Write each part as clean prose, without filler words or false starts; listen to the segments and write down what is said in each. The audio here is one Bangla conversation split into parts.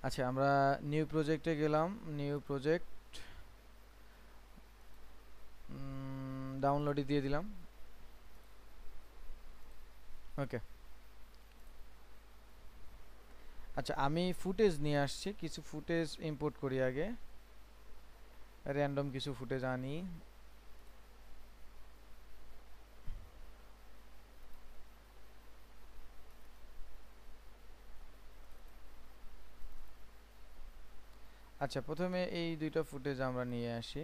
আচ্ছা, আমরা নিউ প্রজেক্টে গেলাম। নিউ প্রজেক্ট ডাউনলোডে দিয়ে দিলাম। ওকে। আচ্ছা, আমি ফুটেজ নিয়ে আসছি, কিছু ফুটেজ ইম্পোর্ট করি আগে। র্যান্ডম কিছু ফুটেজ আনি। আচ্ছা, প্রথমে এই দুইটা ফুটেজ আমরা নিয়ে আসি।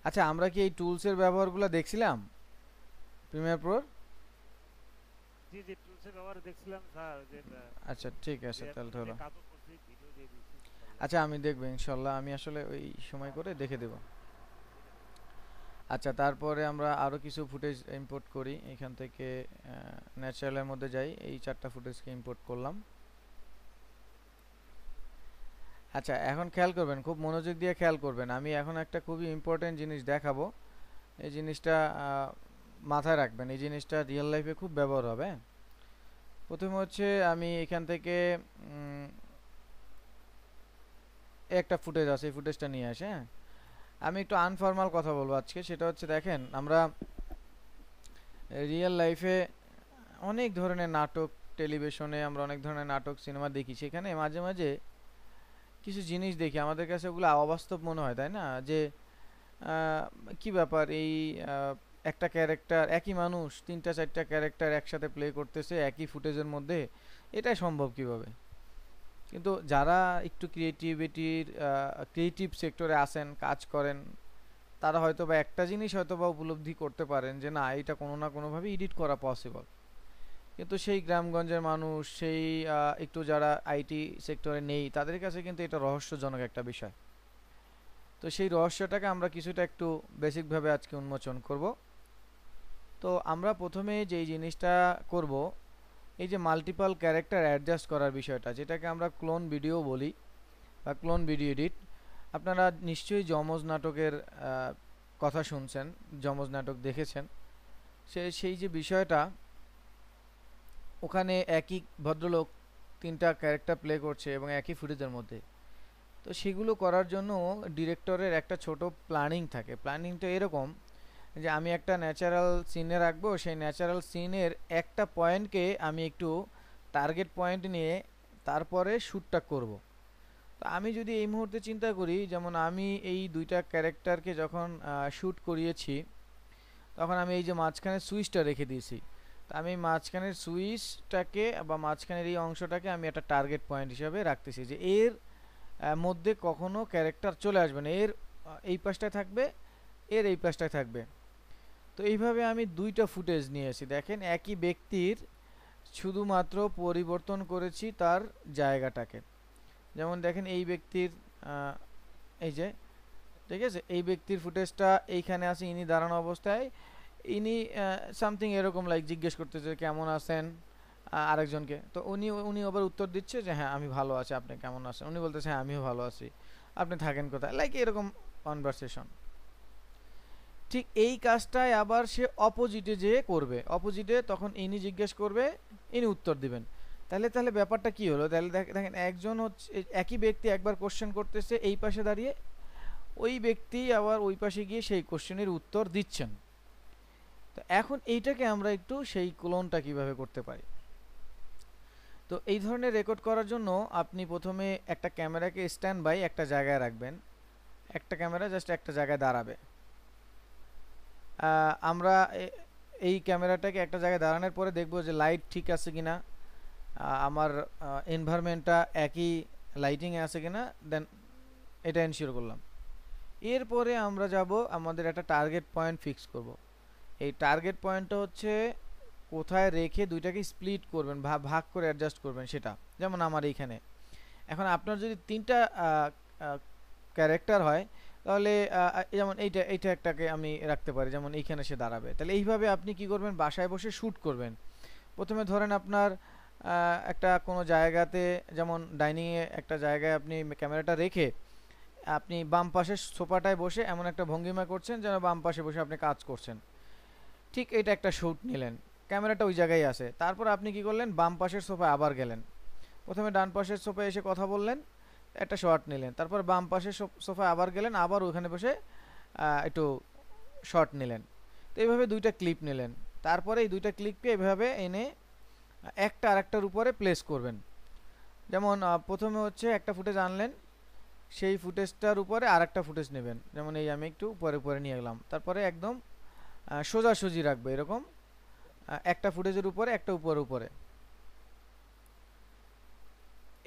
আচ্ছা, আমরা কি এই টুলসের ব্যবহারগুলো দেখছিলাম প্রিমিয়ার প্রোর? জি জি, টুলসের ব্যবহার দেখছিলাম স্যার, যে আচ্ছা, ঠিক যে আছে, তাহলে প্রজেক্টে হলো। কাজও করছি, ভিডিও দিয়ে দিচ্ছি, ভালো আচ্ছা, লাগছে। আমি দেখবো ইনশাল্লাহ, আমি আসলে ওই সময় করে দেখে দেব। আচ্ছা, তারপরে আমরা আরো কিছু ফুটেজ ইম্পোর্ট করি এখান থেকে। ন্যাচারালের মধ্যে যাই, এই চারটা ফুটেজকে ইম্পোর্ট করলাম। আচ্ছা, এখন খেয়াল করবেন, খুব মনোযোগ দিয়ে খেয়াল করবেন, আমি এখন একটা খুবই ইম্পর্টেন্ট জিনিস দেখাবো। এই জিনিসটা মাথায় রাখবেন, এই জিনিসটা রিয়েল লাইফে খুব ব্যবহার হবে। প্রথমে হচ্ছে আমি এখান থেকে একটা ফুটেজ আছে, এই ফুটেজটা নিয়ে আসে। হ্যাঁ, আমি একটু আনফর্মাল কথা বলবো আজকে। সেটা হচ্ছে, দেখেন, আমরা রিয়েল লাইফে অনেক ধরনের নাটক, টেলিভিশনে আমরা অনেক ধরনের নাটক, সিনেমা দেখি। সেখানে মাঝে মাঝে কিছু জিনিস দেখি, আমাদের কাছে ওগুলো অবাস্তব মনে হয়, তাই না? যে আহ, কি ব্যাপার, এই একটা ক্যারেক্টার, একই মানুষ তিনটা চারটা ক্যারেক্টার একসাথে প্লে করতেছে একই ফুটেজের মধ্যে, এটা সম্ভব কিভাবে? কিন্তু যারা একটু ক্রিয়েটিভ সেক্টরে আছেন, কাজ করেন, তারা হয়তো বা একটা জিনিস হয়তো বা উপলব্ধি করতে পারেন যে না, এটা কোনো না কোনোভাবে এডিট করা পসিবল। কিন্তু সেই গ্রামগঞ্জের মানুষ, সেই একটু যারা আইটি সেক্টরে নেই, তাদের কাছে কিন্তু এটা রহস্যজনক একটা বিষয়। তো সেই রহস্যটাকে আমরা কিছুটা একটু বেসিকভাবে আজকে উন্মোচন করব। তো আমরা প্রথমে যেই জিনিসটা করব, এই যে মাল্টিপল ক্যারেক্টার অ্যাডজাস্ট করার বিষয়টা, যেটাকে আমরা ক্লোন ভিডিও বলি বা ক্লোন ভিডিও এডিট। আপনারা নিশ্চয়ই যমজ নাটকের কথা শুনছেন, যমজ নাটক দেখেছেন। সেই যে বিষয়টা, ওখানে একই ভদ্রলোক তিনটা ক্যারেক্টার প্লে করছে এবং একই ফুটেজের মধ্যে। তো সেগুলো করার জন্য ডিরেক্টরের একটা ছোট প্ল্যানিং থাকে। প্ল্যানিংটা এরকম যে আমি একটা ন্যাচারাল সিনে রাখবো, সেই ন্যাচারাল সিনের একটা পয়েন্টকে আমি একটু টার্গেট পয়েন্ট নিয়ে তারপরে শ্যুটটা করব। তো আমি যদি এই মুহূর্তে চিন্তা করি, যেমন আমি এই দুইটা ক্যারেক্টারকে যখন শ্যুট করিয়েছি, তখন আমি এই যে মাঝখানে সুইচটা রেখে দিয়েছি। তো আমি মাঝখানের সুইচটাকে বা মাঝখানের এই অংশটাকে আমি একটা টার্গেট পয়েন্ট হিসাবে রাখতেছি, যে এর মধ্যে কখনো ক্যারেক্টার চলে আসবে না, এর এই পাশটায় থাকবে, এর এই পাশটায় থাকবে। তো এইভাবে আমি দুইটা ফুটেজ নিয়েছি, দেখেন, একই ব্যক্তির, শুধুমাত্র পরিবর্তন করেছি তার জায়গাটাকে। যেমন দেখেন, এই ব্যক্তির এই যে, ঠিক আছে, এই ব্যক্তির ফুটেজটা এইখানে আছে, ইনি দাঁড়ানো অবস্থায়, ইনি সামথিং এরকম লাইক জিজ্ঞেস করতেছে কেমন আছেন আরেকজনকে। তো উনি উনি আবার উত্তর দিচ্ছে যে হ্যাঁ আমি ভালো আছি, আপনি কেমন আছেন? উনি বলতেছে হ্যাঁ আমিও ভালো আছি, আপনি থাকেন কোথায়, লাইক এরকম কনভারসেশন। ঠিক এই কাজটাই আবার সে অপোজিটে যেয়ে করবে, অপোজিটে তখন ইনি জিজ্ঞেস করবে, ইনি উত্তর দিবেন। তাহলে তাহলে ব্যাপারটা কি হলো? তাহলে দেখেন, একজন হচ্ছে একই ব্যক্তি একবার কোশ্চেন করতেছে এই পাশে দাঁড়িয়ে, ওই ব্যক্তি আবার ওই পাশে গিয়ে সেই কোশ্চেনের উত্তর দিচ্ছেন। তো এখন এইটাকে আমরা একটু সেই ক্লোনটা কিভাবে করতে পারি। তো এই ধরনের রেকর্ড করার জন্য আপনি প্রথমে একটা ক্যামেরাকে স্ট্যান্ড বাই একটা জায়গায় রাখবেন। একটা ক্যামেরা জাস্ট একটা জায়গায় দাঁড়াবে। আমরা এই ক্যামেরাটাকে একটা জায়গায় দাঁড়ানোর পরে দেখব যে লাইট ঠিক আছে কিনা, আমার এনভায়রনমেন্টটা একই লাইটিংয়ে আছে কিনা, দেন এটা এনশিওর করলাম। এরপরে আমরা যাব আমাদের একটা টার্গেট পয়েন্ট ফিক্স করব। এই টার্গেট পয়েন্টটা হচ্ছে কোথায় রেখে দুইটাকে স্প্লিট করবেন, ভাগ করে অ্যাডজাস্ট করবেন সেটা। যেমন আমার এইখানে, এখন আপনার যদি তিনটা ক্যারেক্টার হয়, তাহলে যেমন এইটা এইটা একটাকে আমি রাখতে পারি, যেমন এইখানে সে দাঁড়াবে। তাহলে এইভাবে আপনি কি করবেন, বাসায় বসে শ্যুট করবেন। প্রথমে ধরেন আপনার একটা কোনো জায়গাতে, যেমন ডাইনিংয়ে একটা জায়গায় আপনি ক্যামেরাটা রেখে আপনি বাম পাশের সোফাটায় বসে এমন একটা ভঙ্গিমা করছেন যেন বাম পাশে বসে আপনি কাজ করছেন। ঠিক এটা একটা শ্যুট নিলেন, ক্যামেরাটা ওই জায়গায় আছে। তারপর আপনি কি করলেন, বাম পাশের সোফায় আবার গেলেন, প্রথমে ডান পাশের সোফায় এসে কথা বললেন, একটা শট নিলেন, তারপর বাম পাশের সোফায় আবার গেলেন, আবার ওখানে বসে একটু শট নিলেন। তো এইভাবে দুইটা ক্লিপ নিলেন, তারপরে এই দুইটা ক্লিপকে এইভাবে এনে একটা আরেকটার উপরে প্লেস করবেন। যেমন প্রথমে হচ্ছে একটা ফুটেজ আনলেন, সেই ফুটেজটার উপরে আরেকটা ফুটেজ নেবেন, যেমন এই আমি একটু উপরে উপরে নিয়ে গেলাম, তারপরে একদম সোজাসুজি রাখবে এরকম, একটা ফুটেজের উপরে একটা উপরে উপরে।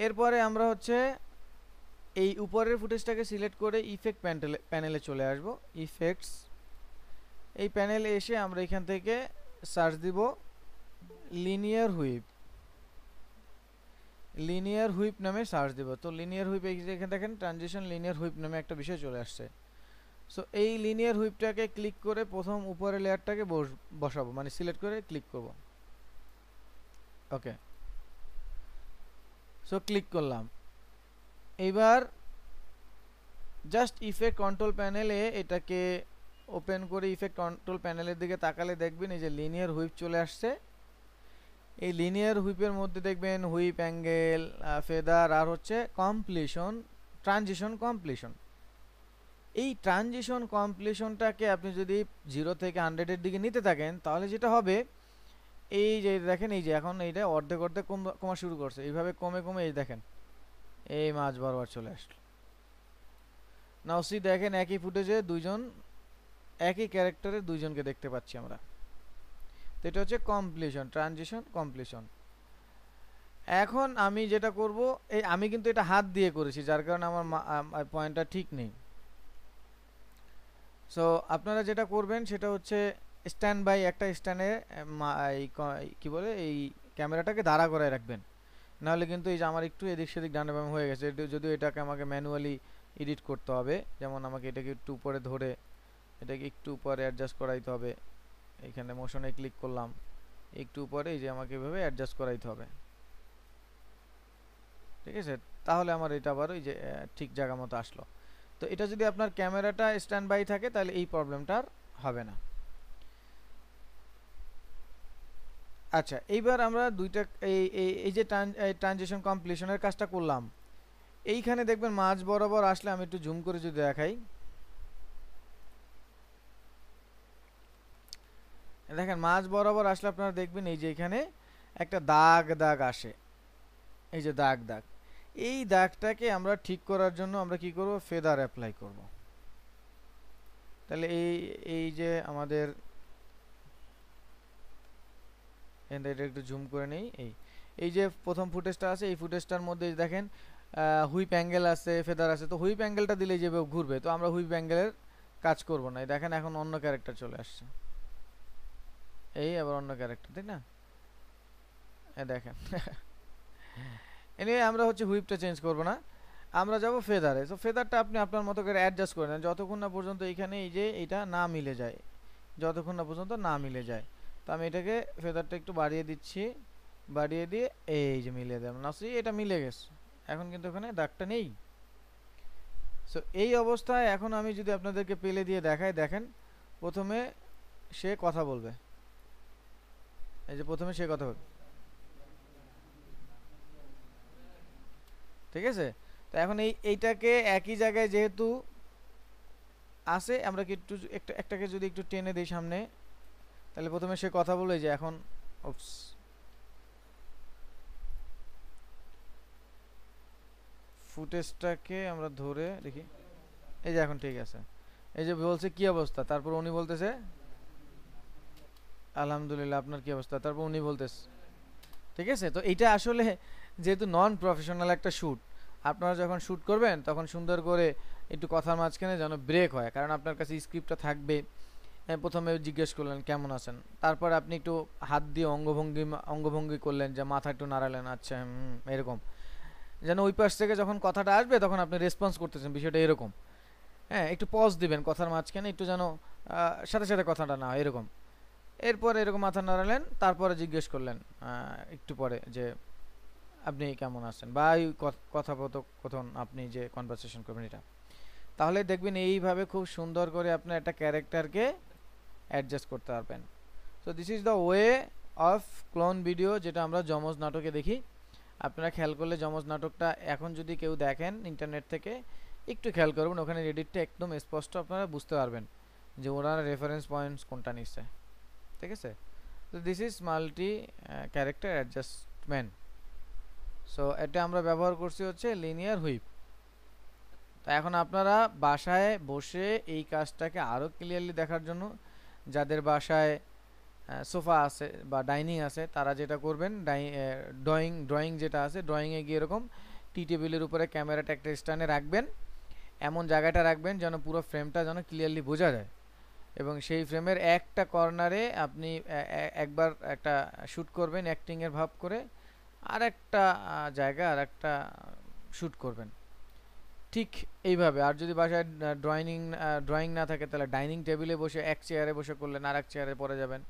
এরপরে আমরা হচ্ছে এই উপরের ফুটেজটাকে সিলেক্ট করে ইফেক্ট প্যানেলে চলে আসব, ইফেক্টস। এই প্যানেলে এসে আমরা এখান থেকে সার্চ দিব লিনিয়ার হুইপ, লিনিয়ার হুইপ নামে সার্চ দিব। তো লিনিয়ার হুইপ এখানে দেখেন ট্রানজিশন লিনিয়ার হুইপ নামে একটা বিষয় চলে আসছে। সো এই লিনিয়ার হুইপটাকে ক্লিক করে প্রথম উপরের লেয়ারটাকে বসাবো, মানে সিলেক্ট করে ক্লিক করব। ওকে, সো ক্লিক করলাম। এইবার জাস্ট ইফেক্ট কন্ট্রোল প্যানেলে এটাকে ওপেন করে ইফেক্ট কন্ট্রোল প্যানেলের দিকে তাকালে দেখবেন এই যে লিনিয়ার হুইপ চলে আসছে। এই লিনিয়ার হুইপের মধ্যে দেখবেন হুইপ অ্যাঙ্গেল, ফেদার, আর হচ্ছে কমপ্লিশন, ট্রানজিশন কমপ্লিশন। এই ট্রানজিশন কমপ্লিশনটাকে আপনি যদি 0 থেকে 100-এর দিকে নিতে থাকেন, তাহলে যেটা হবে, এই যে দেখেন এই যে এখন এইটা অর্ধেক অর্ধেক কমা শুরু করছে, এইভাবে কমে কমে এই দেখেন এই মাঝ বরাবর চলে আসলো। নাও সি দেখেন একই ফুটেজে দুইজন, একই ক্যারেক্টারে দুইজনকে দেখতে পাচ্ছি আমরা। তো এটা হচ্ছে কমপ্লিশন, ট্রানজিশন কমপ্লিশন। এখন আমি যেটা করব, এই আমি কিন্তু এটা হাত দিয়ে করেছি, যার কারণে আমার পয়েন্টটা ঠিক নেই। সো আপনারা যেটা করবেন সেটা হচ্ছে স্ট্যান্ড বাই একটা স্ট্যান্ডে কি বলে এই ক্যামেরাটাকে দাঁড়া করায় রাখবেন, নাহলে কিন্তু এই যে আমার একটু এদিক সেদিক ডানে বামে হয়ে গেছে, যদিও এটাকে আমাকে ম্যানুয়ালি এডিট করতে হবে। যেমন আমাকে এটাকে একটু উপরে ধরে এটাকে একটু উপরে অ্যাডজাস্ট করাইতে হবে, এইখানে মোশনে ক্লিক করলাম, একটু উপরে এই যে আমাকে এভাবে অ্যাডজাস্ট করাইতে হবে, ঠিক আছে? তাহলে আমার এটা আবার ওই যে ঠিক জায়গা মতো আসলো। তো এটা যদি আপনার ক্যামেরাটা স্ট্যান্ড বাই থাকে তাহলে এই প্রবলেমটা আর হবে না। আচ্ছা, এইবার আমরা দুইটা এই যে ট্রানজিশন কমপ্লিশনের কাজটা করলাম, এইখানে দেখবেন মাঝ বরাবর আসলে, আমি একটু জুম করে যদি দেখাই, দেখেন মাঝ বরাবর আসলে আপনারা দেখবেন এই যে এখানে একটা দাগ দাগ আসে, এই যে দাগ দাগ, এই দাগটাকে আমরা ঠিক করার জন্য আমরা কি করব, ফেদার অ্যাপ্লাই করব। তাহলে এই যে আমাদের এটা একটু জুম করে নেই, এই যে প্রথম ফুটেজটা আছে, এই ফুটেজটার মধ্যে দেখেন হুইপ অ্যাঙ্গেল আছে, ফেদার আছে। তো হুইপ অ্যাঙ্গেলটা দিলে যেভাবে ঘুরবে, তো আমরা হুইপ অ্যাঙ্গেলের কাজ করব না। এই দেখেন এখন অন্য ক্যারেক্টার চলে আসছে, এই আবার অন্য ক্যারেক্টার, তাই না? দেখেন এনিওয়ে আমরা হচ্ছে হুইপটা চেঞ্জ করব না, আমরা যাব ফেদারে। তো ফেদারটা আপনি আপনার মতো করে অ্যাডজাস্ট করে নেন, যতক্ষণ না পর্যন্ত এইখানে এই যে এটা না মিলে যায়, যতক্ষণ না পর্যন্ত না মিলে যায়। তো আমি এটাকে ফেদারটা একটু বাড়িয়ে দিচ্ছি, বাড়িয়ে দিয়ে এই যে মিলিয়ে দিলাম, না সি এটা মিলে গেছে, এখন কিন্তু ওখানে দাগটা নেই। সো এই অবস্থায় এখন আমি যদি আপনাদেরকে পেলে দিয়ে দেখাই, দেখেন প্রথমে সে কথা বলবে, এই যে প্রথমে সে কথা বলবে, ঠিক আছে? তো এখন এইটাকে একই জায়গায় যেহেতু আছে, আমরা কি একটু একটাকে যদি একটু টেনে দিই সামনে, তাহলে প্রথমে সে কথা বলে, যে এখন উপস, ফুটেজটাকে আমরা ধরে দেখি, এই যে এখন ঠিক আছে। এই যে বলছে কি অবস্থা, তারপর উনি বলতেছে আলহামদুলিল্লাহ, আপনার কি অবস্থা, তারপর উনি বলতেছে, ঠিক আছে? তো এইটা আসলে যেহেতু নন প্রফেশনাল একটা শ্যুট, আপনারা যখন শ্যুট করবেন তখন সুন্দর করে একটু কথার মাঝখানে যেন ব্রেক হয়, কারণ আপনার কাছে স্ক্রিপ্টটা থাকবে। প্রথমে জিজ্ঞেস করলেন কেমন আছেন, তারপর আপনি একটু হাত দিয়ে অঙ্গভঙ্গি করলেন, যে মাথা একটু নাড়ালেন, আচ্ছা এরকম, যেন ওই পাশ থেকে যখন কথাটা আসবে তখন আপনি রেসপন্স করতেছেন, বিষয়টা এরকম। হ্যাঁ, একটু পজ দিবেন কথার মাঝখানে, একটু যেন সাথে সাথে কথাটা না হয় এরকম। এরপর এরকম মাথা নাড়ালেন, তারপরে জিজ্ঞেস করলেন একটু পরে যে আপনি কেমন আছেন, বা এই কথোপকথন আপনি যে কনভারসেশন করবেন এটা, তাহলে দেখবেন এইভাবে খুব সুন্দর করে আপনি একটা ক্যারেক্টারকে অ্যাডজাস্ট করতে পারবেন। So this is the way of clone video, যেটা আমরা যমজ নাটকে দেখি। আপনারা খেয়াল করলে যমজ নাটকটা এখন যদি কেউ দেখেন ইন্টারনেট থেকে, একটু খেয়াল করবেন, ওখানে এডিটটা একদম স্পষ্ট আপনারা বুঝতে পারবেন যে ওনারা রেফারেন্স পয়েন্টস কোনটা নিচ্ছে, ঠিক আছে। তো this is multi character adjustment. So এটা আমরা ব্যবহার করছি হচ্ছে লিনিয়ার হুইপ। তো এখন আপনারা বাসায় বসে এই কাজটাকে আরও ক্লিয়ারলি দেখার জন্য, যাদের বাসায় সোফা আছে বা ডাইনিং আছে, তারা যেটা করবেন, ড্রয়িং যেটা আছে, ড্রয়িংয়ে গিয়ে এরকম টি টেবিলের উপরে ক্যামেরাটা একটা স্ট্যান্ডে রাখবেন, এমন জায়গাটা রাখবেন যেন পুরো ফ্রেমটা যেন ক্লিয়ারলি বোঝা যায়, এবং সেই ফ্রেমের একটা কর্নারে আপনি একবার একটা শ্যুট করবেন অ্যাক্টিংয়ের ভাব করে, আর একটা জায়গা আর একটা শ্যুট করবেন ঠিক এইভাবে। আর যদি বাসায় ড্রয়িং না থাকে, তাহলে ডাইনিং টেবিলে বসে এক চেয়ারে বসে করলেন, আর এক চেয়ারে পরে যাবেন,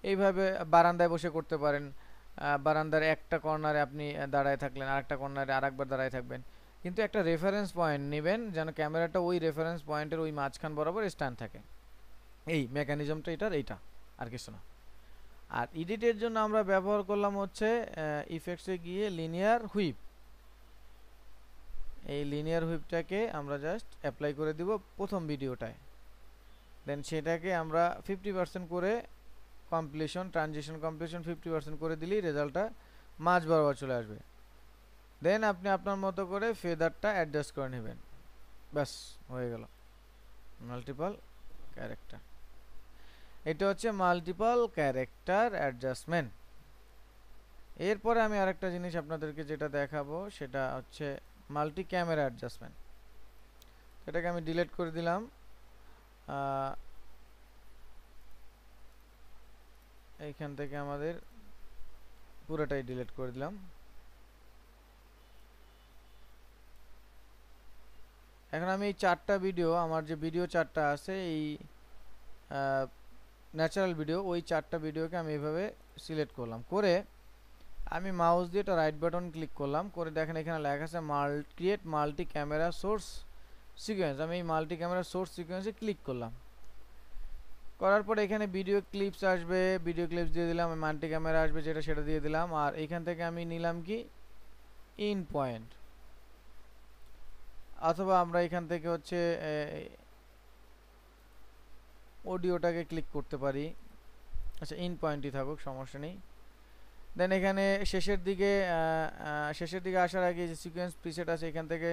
এইভাবে বারান্দায় বসে করতে পারেন। বারান্দার একটা কর্নারে আপনি দাঁড়ায় থাকলেন, আর একটা কর্নারে আর একবার দাঁড়ায় থাকবেন, কিন্তু একটা রেফারেন্স পয়েন্ট নেবেন যেন ক্যামেরাটা ওই রেফারেন্স পয়েন্টের ওই মাঝখান বরাবর স্ট্যান্ড থাকে। এই মেকানিজমটা এটার এইটা, আর কিছু না। আর এডিটের জন্য আমরা ব্যবহার করলাম হচ্ছে ইফেক্টসে গিয়ে লিনিয়ার হুইপ। এই লিনিয়ার হুইপটাকে আমরা জাস্ট অ্যাপ্লাই করে দিব প্রথম ভিডিওটায়, দেন সেটাকে আমরা 50% করে ট্রানজিশন কমপ্লিশন 50% করে দিলেই রেজাল্টটা মাঝ বরাবর চলে আসবে। দেন আপনি আপনার মতো করে ফেদারটা অ্যাডজাস্ট করে নেবেন, ব্যাস হয়ে গেল মাল্টিপল ক্যারেক্টার। এটা হচ্ছে মাল্টিপল ক্যারেক্টার অ্যাডজাস্টমেন্ট। এরপরে আমি আরেকটা জিনিস আপনাদেরকে যেটা দেখাবো সেটা হচ্ছে মাল্টি ক্যামেরা অ্যাডজাস্টমেন্ট। এটাকে আমি ডিলিট করে দিলাম। এইখান থেকে আমাদের পুরোটাই ডিলিট করে দিলাম। এখন আমি এই চারটা ভিডিও, আমার যে ভিডিও চারটা আছে, এই ন্যাচারাল ভিডিও, ওই চারটা ভিডিওকে আমি এইভাবে সিলেক্ট করলাম, করে আমি মাউস দিয়ে একটা রাইট বাটন ক্লিক করলাম, করে দেখেন এখানে লেখা আছে create multi camera source sequence. আমি এই মাল্টি ক্যামেরা সোর্স সিকোয়েন্সে ক্লিক করলাম, করার পরে এখানে ভিডিও ক্লিপস আসবে, ভিডিও ক্লিপস দিয়ে দিলাম, মাল্টি ক্যামেরা আসবে যেটা, সেটা দিয়ে দিলাম। আর এইখান থেকে আমি নিলাম কি ইন পয়েন্ট, অথবা আমরা এখান থেকে হচ্ছে অডিওটাকে ক্লিক করতে পারি। আচ্ছা, ইন পয়েন্টই থাকুক, সমস্যা নেই। দেন এখানে শেষের দিকে আসার আগে যে সিকোয়েন্স প্রিসেট আছে, এখান থেকে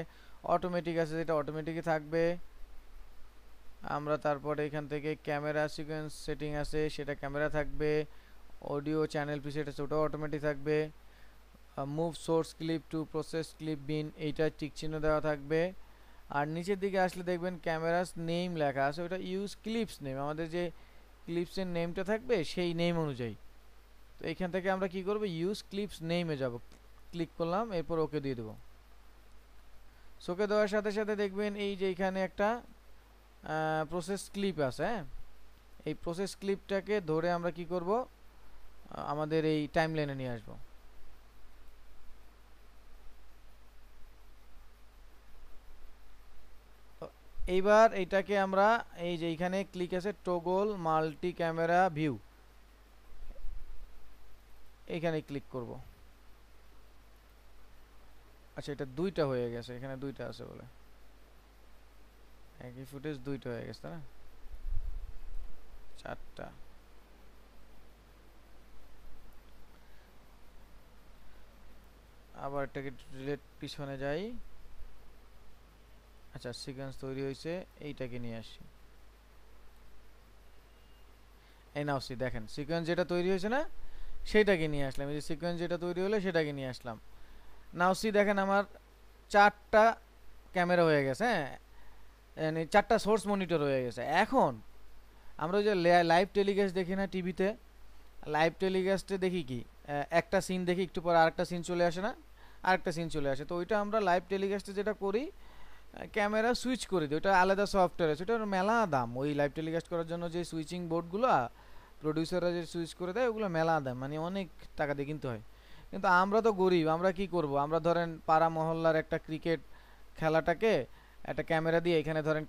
অটোমেটিক আছে, যেটা অটোমেটিকই থাকবে। আমরা তারপরে এখান থেকে ক্যামেরা সিকোয়েন্স সেটিং আছে, সেটা ক্যামেরা থাকবে। অডিও চ্যানেল প্রিসেট আছে, ওটাও অটোমেটিক থাকবে। Move source clip to process clip bin, এইটা টিক চিহ্ন দেওয়া থাকবে। আর নিচের দিকে আসলে দেখবেন ক্যামেরাস নেম লেখা আছে, ওটা ইউজ ক্লিপস নেম, আমাদের যে ক্লিপসের নেমটা থাকবে সেই নেম অনুযায়ী। তো এইখান থেকে আমরা কি করব, ইউজ ক্লিপস নেমে যাব, ক্লিক করলাম, এরপর ওকে দিয়ে দেবো। ওকে দেওয়ার সাথে সাথে দেখবেন এই যে এখানে একটা প্রসেস ক্লিপ আছে। হ্যাঁ, এই প্রসেস ক্লিপটাকে ধরে আমরা কি করব, আমাদের এই টাইমলাইনে নিয়ে আসব। এইবার এইটাকে আমরা এই যে এখানে ক্লিক আছে টগল মাল্টি ক্যামেরা ভিউ, এখানে ক্লিক করব। আচ্ছা, এটা দুইটা হয়ে গেছে, এখানে দুইটা আছে বলে, একই ফুটেজ দুইটা হয়ে গেছে না, চারটা। আবার এটাকে ডিলিট, পিছনে যাই। আচ্ছা, সিকোয়েন্স তৈরি হয়েছে, এইটাকে নিয়ে আসি। এই নাও দেখেন সিকোয়েন্স যেটা তৈরি হয়েছে না, সেটাকে নিয়ে আসলাম। এই যে সিকোয়েন্স যেটা তৈরি হলো সেটাকে নিয়ে আসলাম। নাও দেখেন আমার চারটা ক্যামেরা হয়ে গেছে। হ্যাঁ, মানে চারটা সোর্স মনিটর হয়ে গেছে। এখন আমরা ওই যে লাইভ টেলিকাস্ট দেখি না টিভিতে, লাইভ টেলিকাস্টে দেখি কি একটা সিন দেখি, একটু পর আরেকটা সিন চলে আসে না, আরেকটা সিন চলে আসে। তো ওইটা আমরা লাইভ টেলিকাস্টে যেটা করি, ক্যামেরা সুইচ করে দিই, ওটা আলাদা সফটওয়্যার আছে, ওটার মেলা দাম। ওই লাইভ টেলিকাস্ট করার জন্য যে সুইচিং বোর্ডগুলো প্রডিউসাররা যে সুইচ করে দেয়, ওগুলো মেলা দাম, মানে অনেক টাকা দিয়ে কিনতে হয়। কিন্তু আমরা তো গরিব, আমরা কি করব, আমরা ধরেন পাড়া মহল্লার একটা ক্রিকেট খেলাটাকে একটা ক্যামেরা দিয়ে, এখানে ধরেন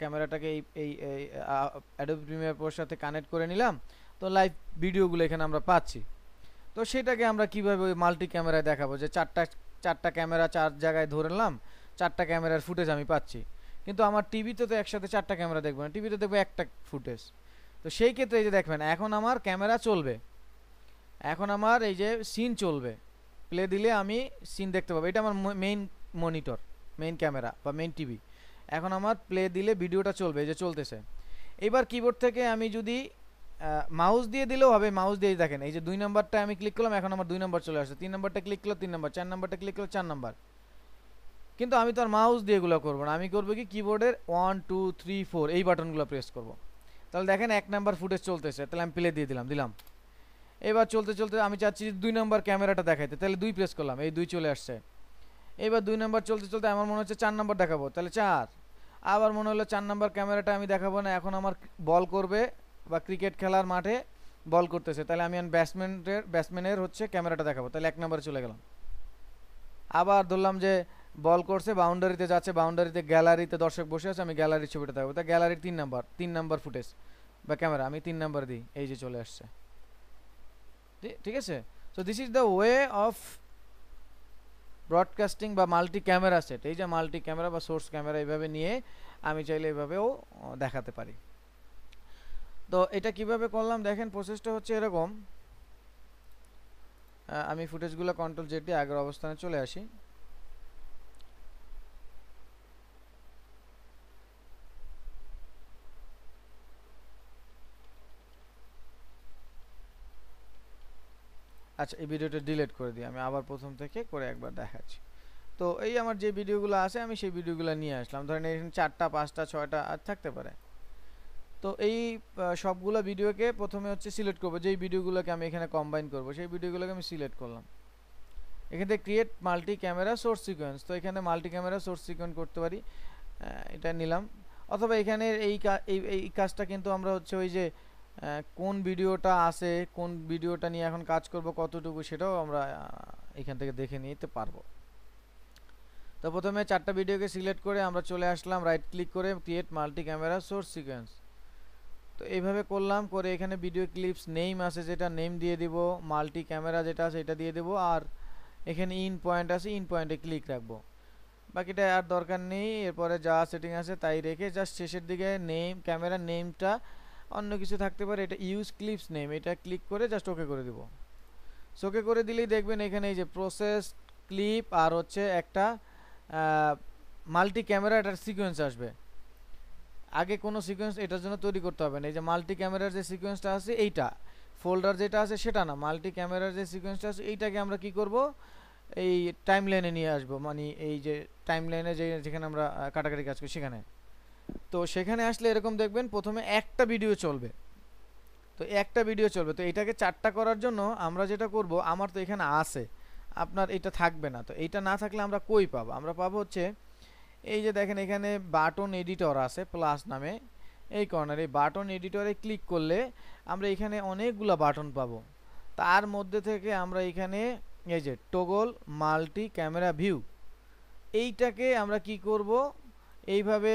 ক্যামেরাটাকে এই অ্যাডোবি প্রিমিয়ার প্রোর সাথে কানেক্ট করে নিলাম, তো লাইভ ভিডিওগুলো এখানে আমরা পাচ্ছি। তো সেটাকে আমরা কিভাবে ওই মাল্টি ক্যামেরায় দেখাবো, যে চারটা ক্যামেরা 4 জায়গায় ধরলাম, 4টা ক্যামেরার ফুটেজ আমি পাচ্ছি, কিন্তু আমার টিভিতে তো একসাথে 4টা ক্যামেরা দেখবো না, টিভিতে দেখবো একটা ফুটেজ। তো সেই ক্ষেত্রে এই যে দেখবেন এখন আমার ক্যামেরা চলবে, এখন আমার এই যে সিন চলবে, প্লে দিলে আমি সিন দেখতে পাবো, এটা আমার মেইন মনিটর, মেইন ক্যামেরা বা মেইন টিভি। এখন আমার প্লে দিলে ভিডিওটা চলবে, এই যে চলতেছে। এবার কিবোর্ড থেকে আমি যদি মাউস দিয়ে দিলেও হবে, মাউস দিয়ে দেখেন এই যে 2 নাম্বারটা আমি ক্লিক করলাম, এখন আমার 2 নাম্বার চলে আসছে, 3 নাম্বারটা ক্লিক করলে 3 নাম্বার, 4 নাম্বারটা ক্লিক করলে 4 নাম্বার। কিন্তু আমি তো আর মাউস দিয়ে এগুলো করবো না, আমি করবো কি কিবোর্ডের 1 2 3 4 এই বাটনগুলো প্রেস করব। তাহলে দেখেন 1 নাম্বার ফুটেজ চলতেছে, তাহলে আমি প্লে দিয়ে দিলাম। এবার চলতে চলতে আমি চাচ্ছি 2 নাম্বার ক্যামেরাটা দেখাইতে, তাহলে 2 প্রেস করলাম, এই 2 চলে আসছে। এবার 2 নাম্বার চলতে চলতে আমার মনে হচ্ছে 4 নাম্বার দেখাবো, তাহলে 4। আবার মনে হলো 4 নাম্বার ক্যামেরাটা আমি দেখাবো না, এখন আমার বল করবে বা ক্রিকেট খেলার মাঠে বল করতেছে, তাহলে আমি ব্যাটসম্যানের হচ্ছে ক্যামেরাটা দেখাবো, তাহলে 1 নাম্বারে চলে গেলাম। আবার ধরলাম যে বল করছে, বাউন্ডারিতে যাচ্ছে, বাউন্ডারিতে গ্যালারিতে দর্শক বসে আছে, আমি গ্যালারির ছবিটা দেখাবো, তা গ্যালারির 3 নাম্বার ফুটেজ বা ক্যামেরা আমি 3 নাম্বার দিই, এই যে চলে আসছে। ঠিক আছে। So this is the way of broadcasting বা মাল্টি ক্যামেরা সেট। এই যে মাল্টি ক্যামেরা বা সোর্স ক্যামেরা এইভাবে নিয়ে আমি চাইলে এইভাবেও দেখাতে পারি। তো এটা কিভাবে করলাম দেখেন, প্রসেসটা হচ্ছে এরকম। আমি ফুটেজগুলো কন্ট্রোল জেড দিয়ে আগের অবস্থানে চলে আসি। আচ্ছা, এই ভিডিওটা ডিলিট করে দিই, আমি আবার প্রথম থেকে করে একবার দেখাচ্ছি। তো এই আমার যে ভিডিওগুলো আছে আমি সেই ভিডিওগুলো নিয়ে আসলাম, ধরেন এখানে 4টা 5টা 6টা আর থাকতে পারে। তো এই সবগুলো ভিডিওকে প্রথমে হচ্ছে সিলেক্ট করব, যেই ভিডিওগুলোকে আমি এখানে কম্বাইন করব সেই ভিডিওগুলোকে আমি সিলেক্ট করলাম। এখান থেকে create multi camera source sequence, তো এখানে মাল্টি ক্যামেরা সোর্স সিকোয়েন্স করতে পারি, এটা নিলাম। অথবা এখানে এই কাজটা কিন্তু আমরা হচ্ছে ওই যে কোন ভিডিওটা আছে, কোন ভিডিওটা নিয়ে এখন কাজ করব কতটুকু, সেটাও আমরা এখান থেকে দেখে নিতে পারবো। তো প্রথমে 4টা ভিডিওকে সিলেক্ট করে আমরা চলে আসলাম, রাইট ক্লিক করে create multi camera source sequence. তো এইভাবে করলাম, করে এখানে ভিডিও ক্লিপস নেম আছে, যেটা নেম দিয়ে দিব, মাল্টি ক্যামেরা যেটা আছে এটা দিয়ে দেব, আর এখানে ইন পয়েন্ট আছে, ইন পয়েন্টে ক্লিক রাখবো, বাকিটা আর দরকার নেই। এরপরে যা সেটিং আছে তাই রেখে জাস্ট শেষের দিকে নেম, ক্যামেরা নেমটা অন্য কিছু থাকতে পারে, এটা ইউজ ক্লিপস নেম, এটা ক্লিক করে জাস্ট ওকে করে দিব। ওকে করে দিলেই দেখবেন এখানে এই যে প্রসেস ক্লিপ আর হচ্ছে একটা মাল্টি ক্যামেরা এটার সিকোয়েন্স আসবে। আগে কোনো সিকোয়েন্স এটার জন্য তৈরি করতে হবে না, এই যে মাল্টি ক্যামেরার যে সিকোয়েন্সটা আছে এইটা ফোল্ডার যেটা আছে সেটা না, মাল্টি ক্যামেরার যে সিকোয়েন্সটা আছে এইটাকে আমরা কি করব, এই টাইম লাইনে নিয়ে আসবো, মানে এই যে টাইম লাইনে যেখানে আমরা কাটাকাটি কাজ করি সেখানে। তো সেখানে আসলে এরকম দেখবেন প্রথমে একটা ভিডিও চলবে, তো একটা ভিডিও চলবে। তো এটাকে 4টা করার জন্য আমরা যেটা করব, আমার তো এখানে আছে, আপনার এটা থাকবে না, তো এইটা না থাকলে আমরা কই পাবো, আমরা পাবো হচ্ছে এই যে দেখেন এখানে বাটন এডিটর আছে প্লাস নামে, এই কর্নারে বাটন এডিটরে ক্লিক করলে আমরা এখানে অনেকগুলা বাটন পাবো। তার মধ্যে থেকে আমরা এখানে এই যে টগল মাল্টি ক্যামেরা ভিউ, এইটাকে আমরা কি করব, এইভাবে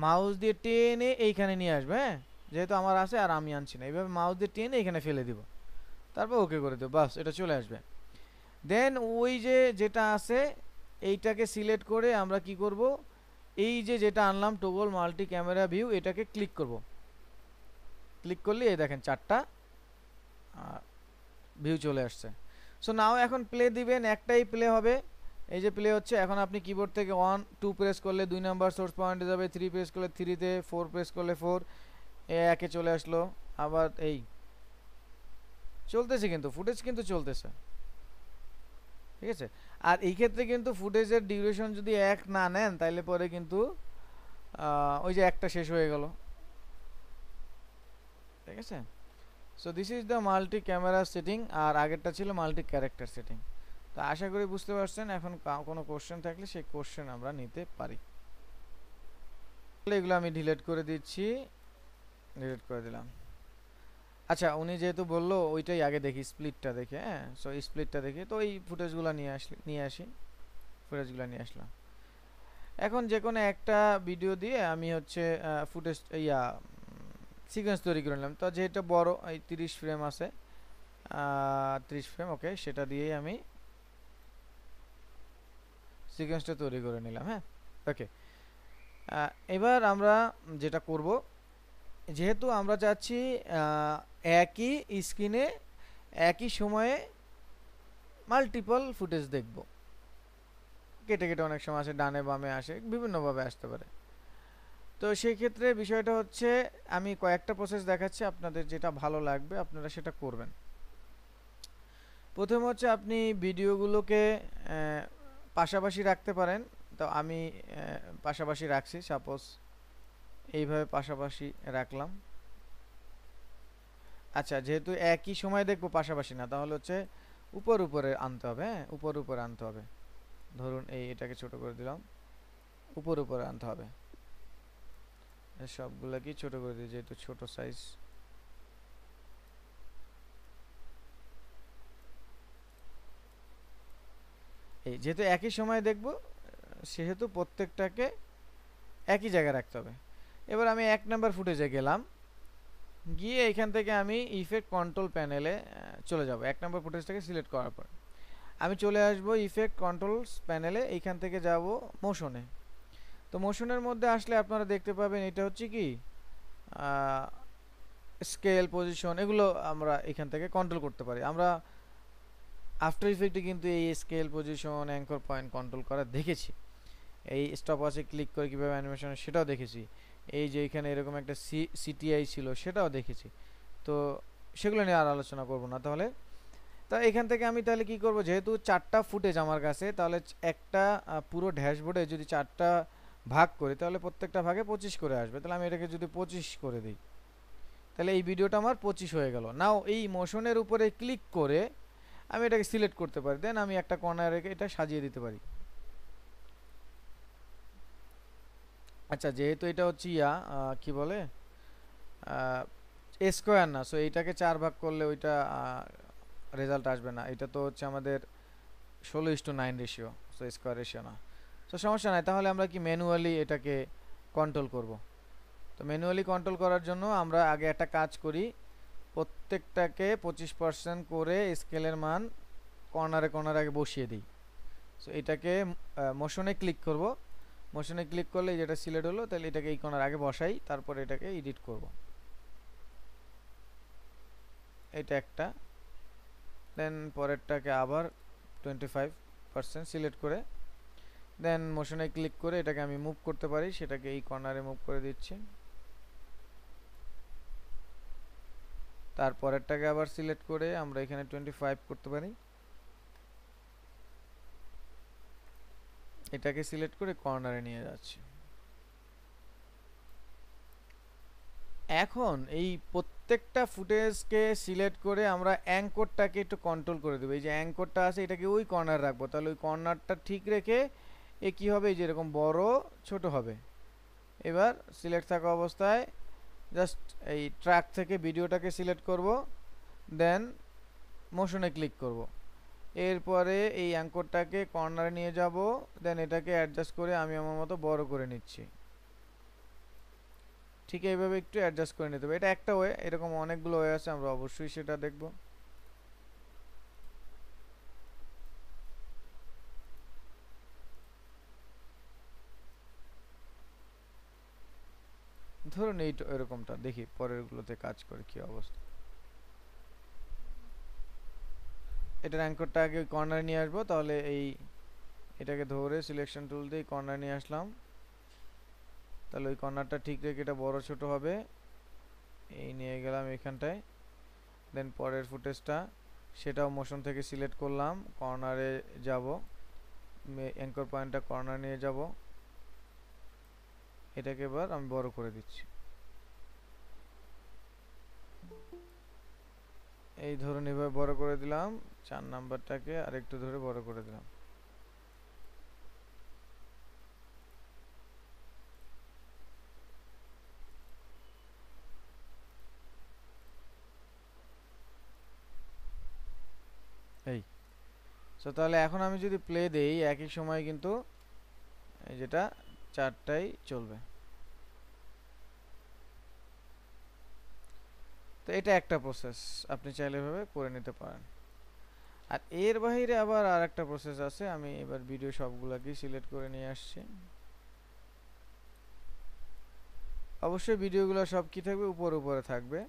মাউস দিয়ে টেনে এইখানে নিয়ে আসবে। হ্যাঁ, যেহেতু আমার আছে আর আমি আনছি না, এইভাবে মাউস দিয়ে টেনে এখানে ফেলে দিব, তারপর ওকে করে দেবো, বাস এটা চলে আসবে। দেন ওই যে যেটা আছে এইটাকে সিলেক্ট করে আমরা কি করব, এই যে যেটা আনলাম টগল মাল্টি ক্যামেরা ভিউ, এটাকে ক্লিক করব। ক্লিক করলে এই দেখেন 4টা ভিউ চলে আসছে। সো নাও এখন প্লে দিবেন, একটাই প্লে হবে, এই যে প্লে হচ্ছে। এখন আপনি কিবোর্ড থেকে 1 2 প্রেস করলে 2 নাম্বার সোর্স পয়েন্টে যাবে, 3 প্রেস করলে 3-তে, 4 প্রেস করলে 4, একে চলে আসলো। আবার এই চলতেছে, কিন্তু ফুটেজ কিন্তু চলতেছে, ঠিক আছে। আর এই ক্ষেত্রে কিন্তু ফুটেজের ডিউরেশন যদি 1 না নেন তাহলে পরে কিন্তু ওই যে একটা শেষ হয়ে গেল, ঠিক আছে। So this is the multi camera setting, আর আগেরটা ছিল মাল্টি ক্যারেক্টার সেটিং। তো আশা করি বুঝতে পারছেন। এখন কোনো কোশ্চেন থাকলে সেই কোশ্চেন আমরা নিতে পারি। এগুলো আমি ডিলিট করে দিচ্ছি, ডিলিট করে দিলাম। আচ্ছা, উনি যেহেতু বললো ওইটাই আগে দেখি, স্প্লিটটা দেখে। হ্যাঁ, সো এই স্প্লিটটা দেখে তো এই ফুটেজগুলো নিয়ে আসি, ফুটেজগুলো নিয়ে আসলাম। এখন যে কোনো একটা ভিডিও দিয়ে আমি হচ্ছে ফুটেজ সিকোয়েন্স তৈরি করে নিলাম। তো যেটা বড় এই 30 ফ্রেম আছে, 30 ফ্রেম, ওকে, সেটা দিয়েই আমি সিকোয়েন্সটা তৈরি করে নিলাম। হ্যাঁ, ওকে। এবার আমরা যেটা করব, যেহেতু আমরা চাচ্ছি একই স্ক্রিনে একই সময়ে মাল্টিপল ফুটেজ দেখব, কেটে কেটে অনেক সময় আসে, ডানে বামে আসে, বিভিন্নভাবে আসতে পারে। তো সেই ক্ষেত্রে বিষয়টা হচ্ছে, আমি কয়েকটা প্রসেস দেখাচ্ছি, আপনাদের যেটা ভালো লাগবে আপনারা সেটা করবেন। প্রথম হচ্ছে আপনি ভিডিওগুলোকে পাশাপাশি রাখতে পারেন। তো আমি পাশাপাশি রাখছি, সাপোজ এইভাবে পাশাপাশি রাখলাম। আচ্ছা, যেহেতু একই সময় দেখবো, পাশাপাশি না, তাহলে হচ্ছে উপরে আনতে হবে। হ্যাঁ, উপরে আনতে হবে। ধরুন এটাকে ছোট করে দিলাম, উপরে আনতে হবে। সবগুলোকে ছোট করে দিই, যেহেতু ছোট সাইজ। যেহেতু একই সময় দেখব, সেহেতু প্রত্যেকটাকে একই জায়গায় রাখতে হবে। এবার আমি 1 নাম্বার ফুটেজে গেলাম, গিয়ে এখান থেকে আমি ইফেক্ট কন্ট্রোল প্যানেলে চলে যাব। 1 নাম্বার ফুটেজটাকে সিলেক্ট করার পর আমি চলে আসব ইফেক্ট কন্ট্রোলস প্যানেলে, এইখান থেকে যাব মোশনে। তো মোশনের মধ্যে আসলে আপনারা দেখতে পাবেন এটা হচ্ছে কি স্কেল, পজিশন, এগুলো আমরা এখান থেকে কন্ট্রোল করতে পারি। আমরা আফটার ইফেক্টে কিন্তু এই scale, position, anchor point control করা দেখেছি। এই স্টপ ওয়াচে ক্লিক করে কীভাবে অ্যানিমেশন, সেটাও দেখেছি। এই যে এখানে এরকম একটা সিটিআই ছিল, সেটাও দেখেছি। তো সেগুলো নিয়ে আর আলোচনা করব না। তাহলে তো এখান থেকে আমি তাহলে কি করব, যেহেতু 4টা ফুটেজ আমার কাছে, তাহলে একটা পুরো ড্যাশবোর্ডে যদি 4টা ভাগ করি, তাহলে প্রত্যেকটা ভাগে 25 করে আসবে। তাহলে আমি এটাকে যদি 25 করে দিই, তাহলে এই ভিডিওটা আমার 25 হয়ে গেল। নাও এই মোশনের উপরে ক্লিক করে আমি এটাকে সিলেক্ট করতে পারি, দেন আমি একটা কর্নারে রেখে এটা সাজিয়ে দিতে পারি। আচ্ছা, যেহেতু এটা হচ্ছে কি বলে স্কোয়ার না, সো এইটাকে 4 ভাগ করলে ওইটা রেজাল্ট আসবে না। এটা তো হচ্ছে আমাদের 16:9 রেশিও, সো স্কোয়ার রেশিও না। সো সমস্যা নাই, তাহলে আমরা কি ম্যানুয়ালি এটাকে কন্ট্রোল করব। তো ম্যানুয়ালি কন্ট্রোল করার জন্য আমরা আগে একটা কাজ করি, প্রত্যেকটাকে 25% করে স্কেলের মান কর্নারে আগে বসিয়ে দিই। সো এটাকে মোশনে ক্লিক করব, মোশনে ক্লিক করলে যেটা সিলেক্ট হলো, তাহলে এটাকে এই কর্নার আগে বসাই, তারপর এটাকে এডিট করব। এটা একটা, দেন পরেরটাকে আবার 25% সিলেক্ট করে, দেন মোশনে ক্লিক করে এটাকে আমি মুভ করতে পারি, সেটাকে এই কর্নারে মুভ করে দিচ্ছি। তারপরেরটাকে আবার সিলেক্ট করে আমরা এখানে 25 করতে পারি, এটাকে সিলেক্ট করে কর্নারে নিয়ে যাচ্ছি। এখন এই প্রত্যেকটা ফুটেজকে সিলেক্ট করে আমরা অ্যাঙ্করটাকে একটু কন্ট্রোল করে দেবো। এই যে অ্যাঙ্করটা আছে, এটাকে ওই কর্নার রাখবো, তাহলে ওই কর্নারটা ঠিক রেখে এ কী হবে, এই যে এরকম বড় ছোট হবে। এবার সিলেক্ট থাকা অবস্থায় জাস্ট এই ট্র্যাক থেকে ভিডিওটাকে সিলেক্ট করব, দেন মোশনে ক্লিক করব। এরপরে এই অ্যাঙ্করটাকে কর্নারে নিয়ে যাব, দেন এটাকে অ্যাডজাস্ট করে আমি আমার মতো বড় করে নিচ্ছি। ঠিক এইভাবে একটু অ্যাডজাস্ট করে নিতে হবে। এটা একটা ওয়ে, এরকম অনেকগুলো ওয়ে আছে, আমরা অবশ্যই সেটা দেখব। ধরুন এই এরকমটা দেখি পরেরগুলোতে কাজ করে কি অবস্থা। এটার অ্যাঙ্করটা আগে কর্নারে নিয়ে আসবো, তাহলে এটাকে ধরে সিলেকশন টুল দিয়ে কর্নার নিয়ে আসলাম, তাহলে ওই কর্নারটা ঠিক রেখে এটা বড় ছোট হবে। এই নিয়ে গেলাম এখানটায়, দেন পরের ফুটেজটা সেটাও মোশন থেকে সিলেক্ট করলাম, কর্নারে যাব, অ্যাঙ্কর পয়েন্টটা কর্নার নিয়ে যাব, এটাকে এবার আমি বড় করে দিচ্ছি। এই ধরুন এভাবে বড় করে দিলাম, 4 নাম্বারটাকে আরেকটু ধরে বড় করে দিলাম। এই সো তাহলে এখন আমি যদি প্লে দেই, একই সময় কিন্তু এই যেটা 4টাই চলবে। তো এটা একটা প্রসেস, আপনি চাইলে এভাবে করে নিতে পারেন। আর এর বাইরে আবার আর একটা প্রসেস আছে, আমি এবার ভিডিও সবগুলোকে সিলেক্ট করে নিয়ে আসছি। অবশ্যই ভিডিওগুলো সব কি থাকবে, উপরে উপরে থাকবে।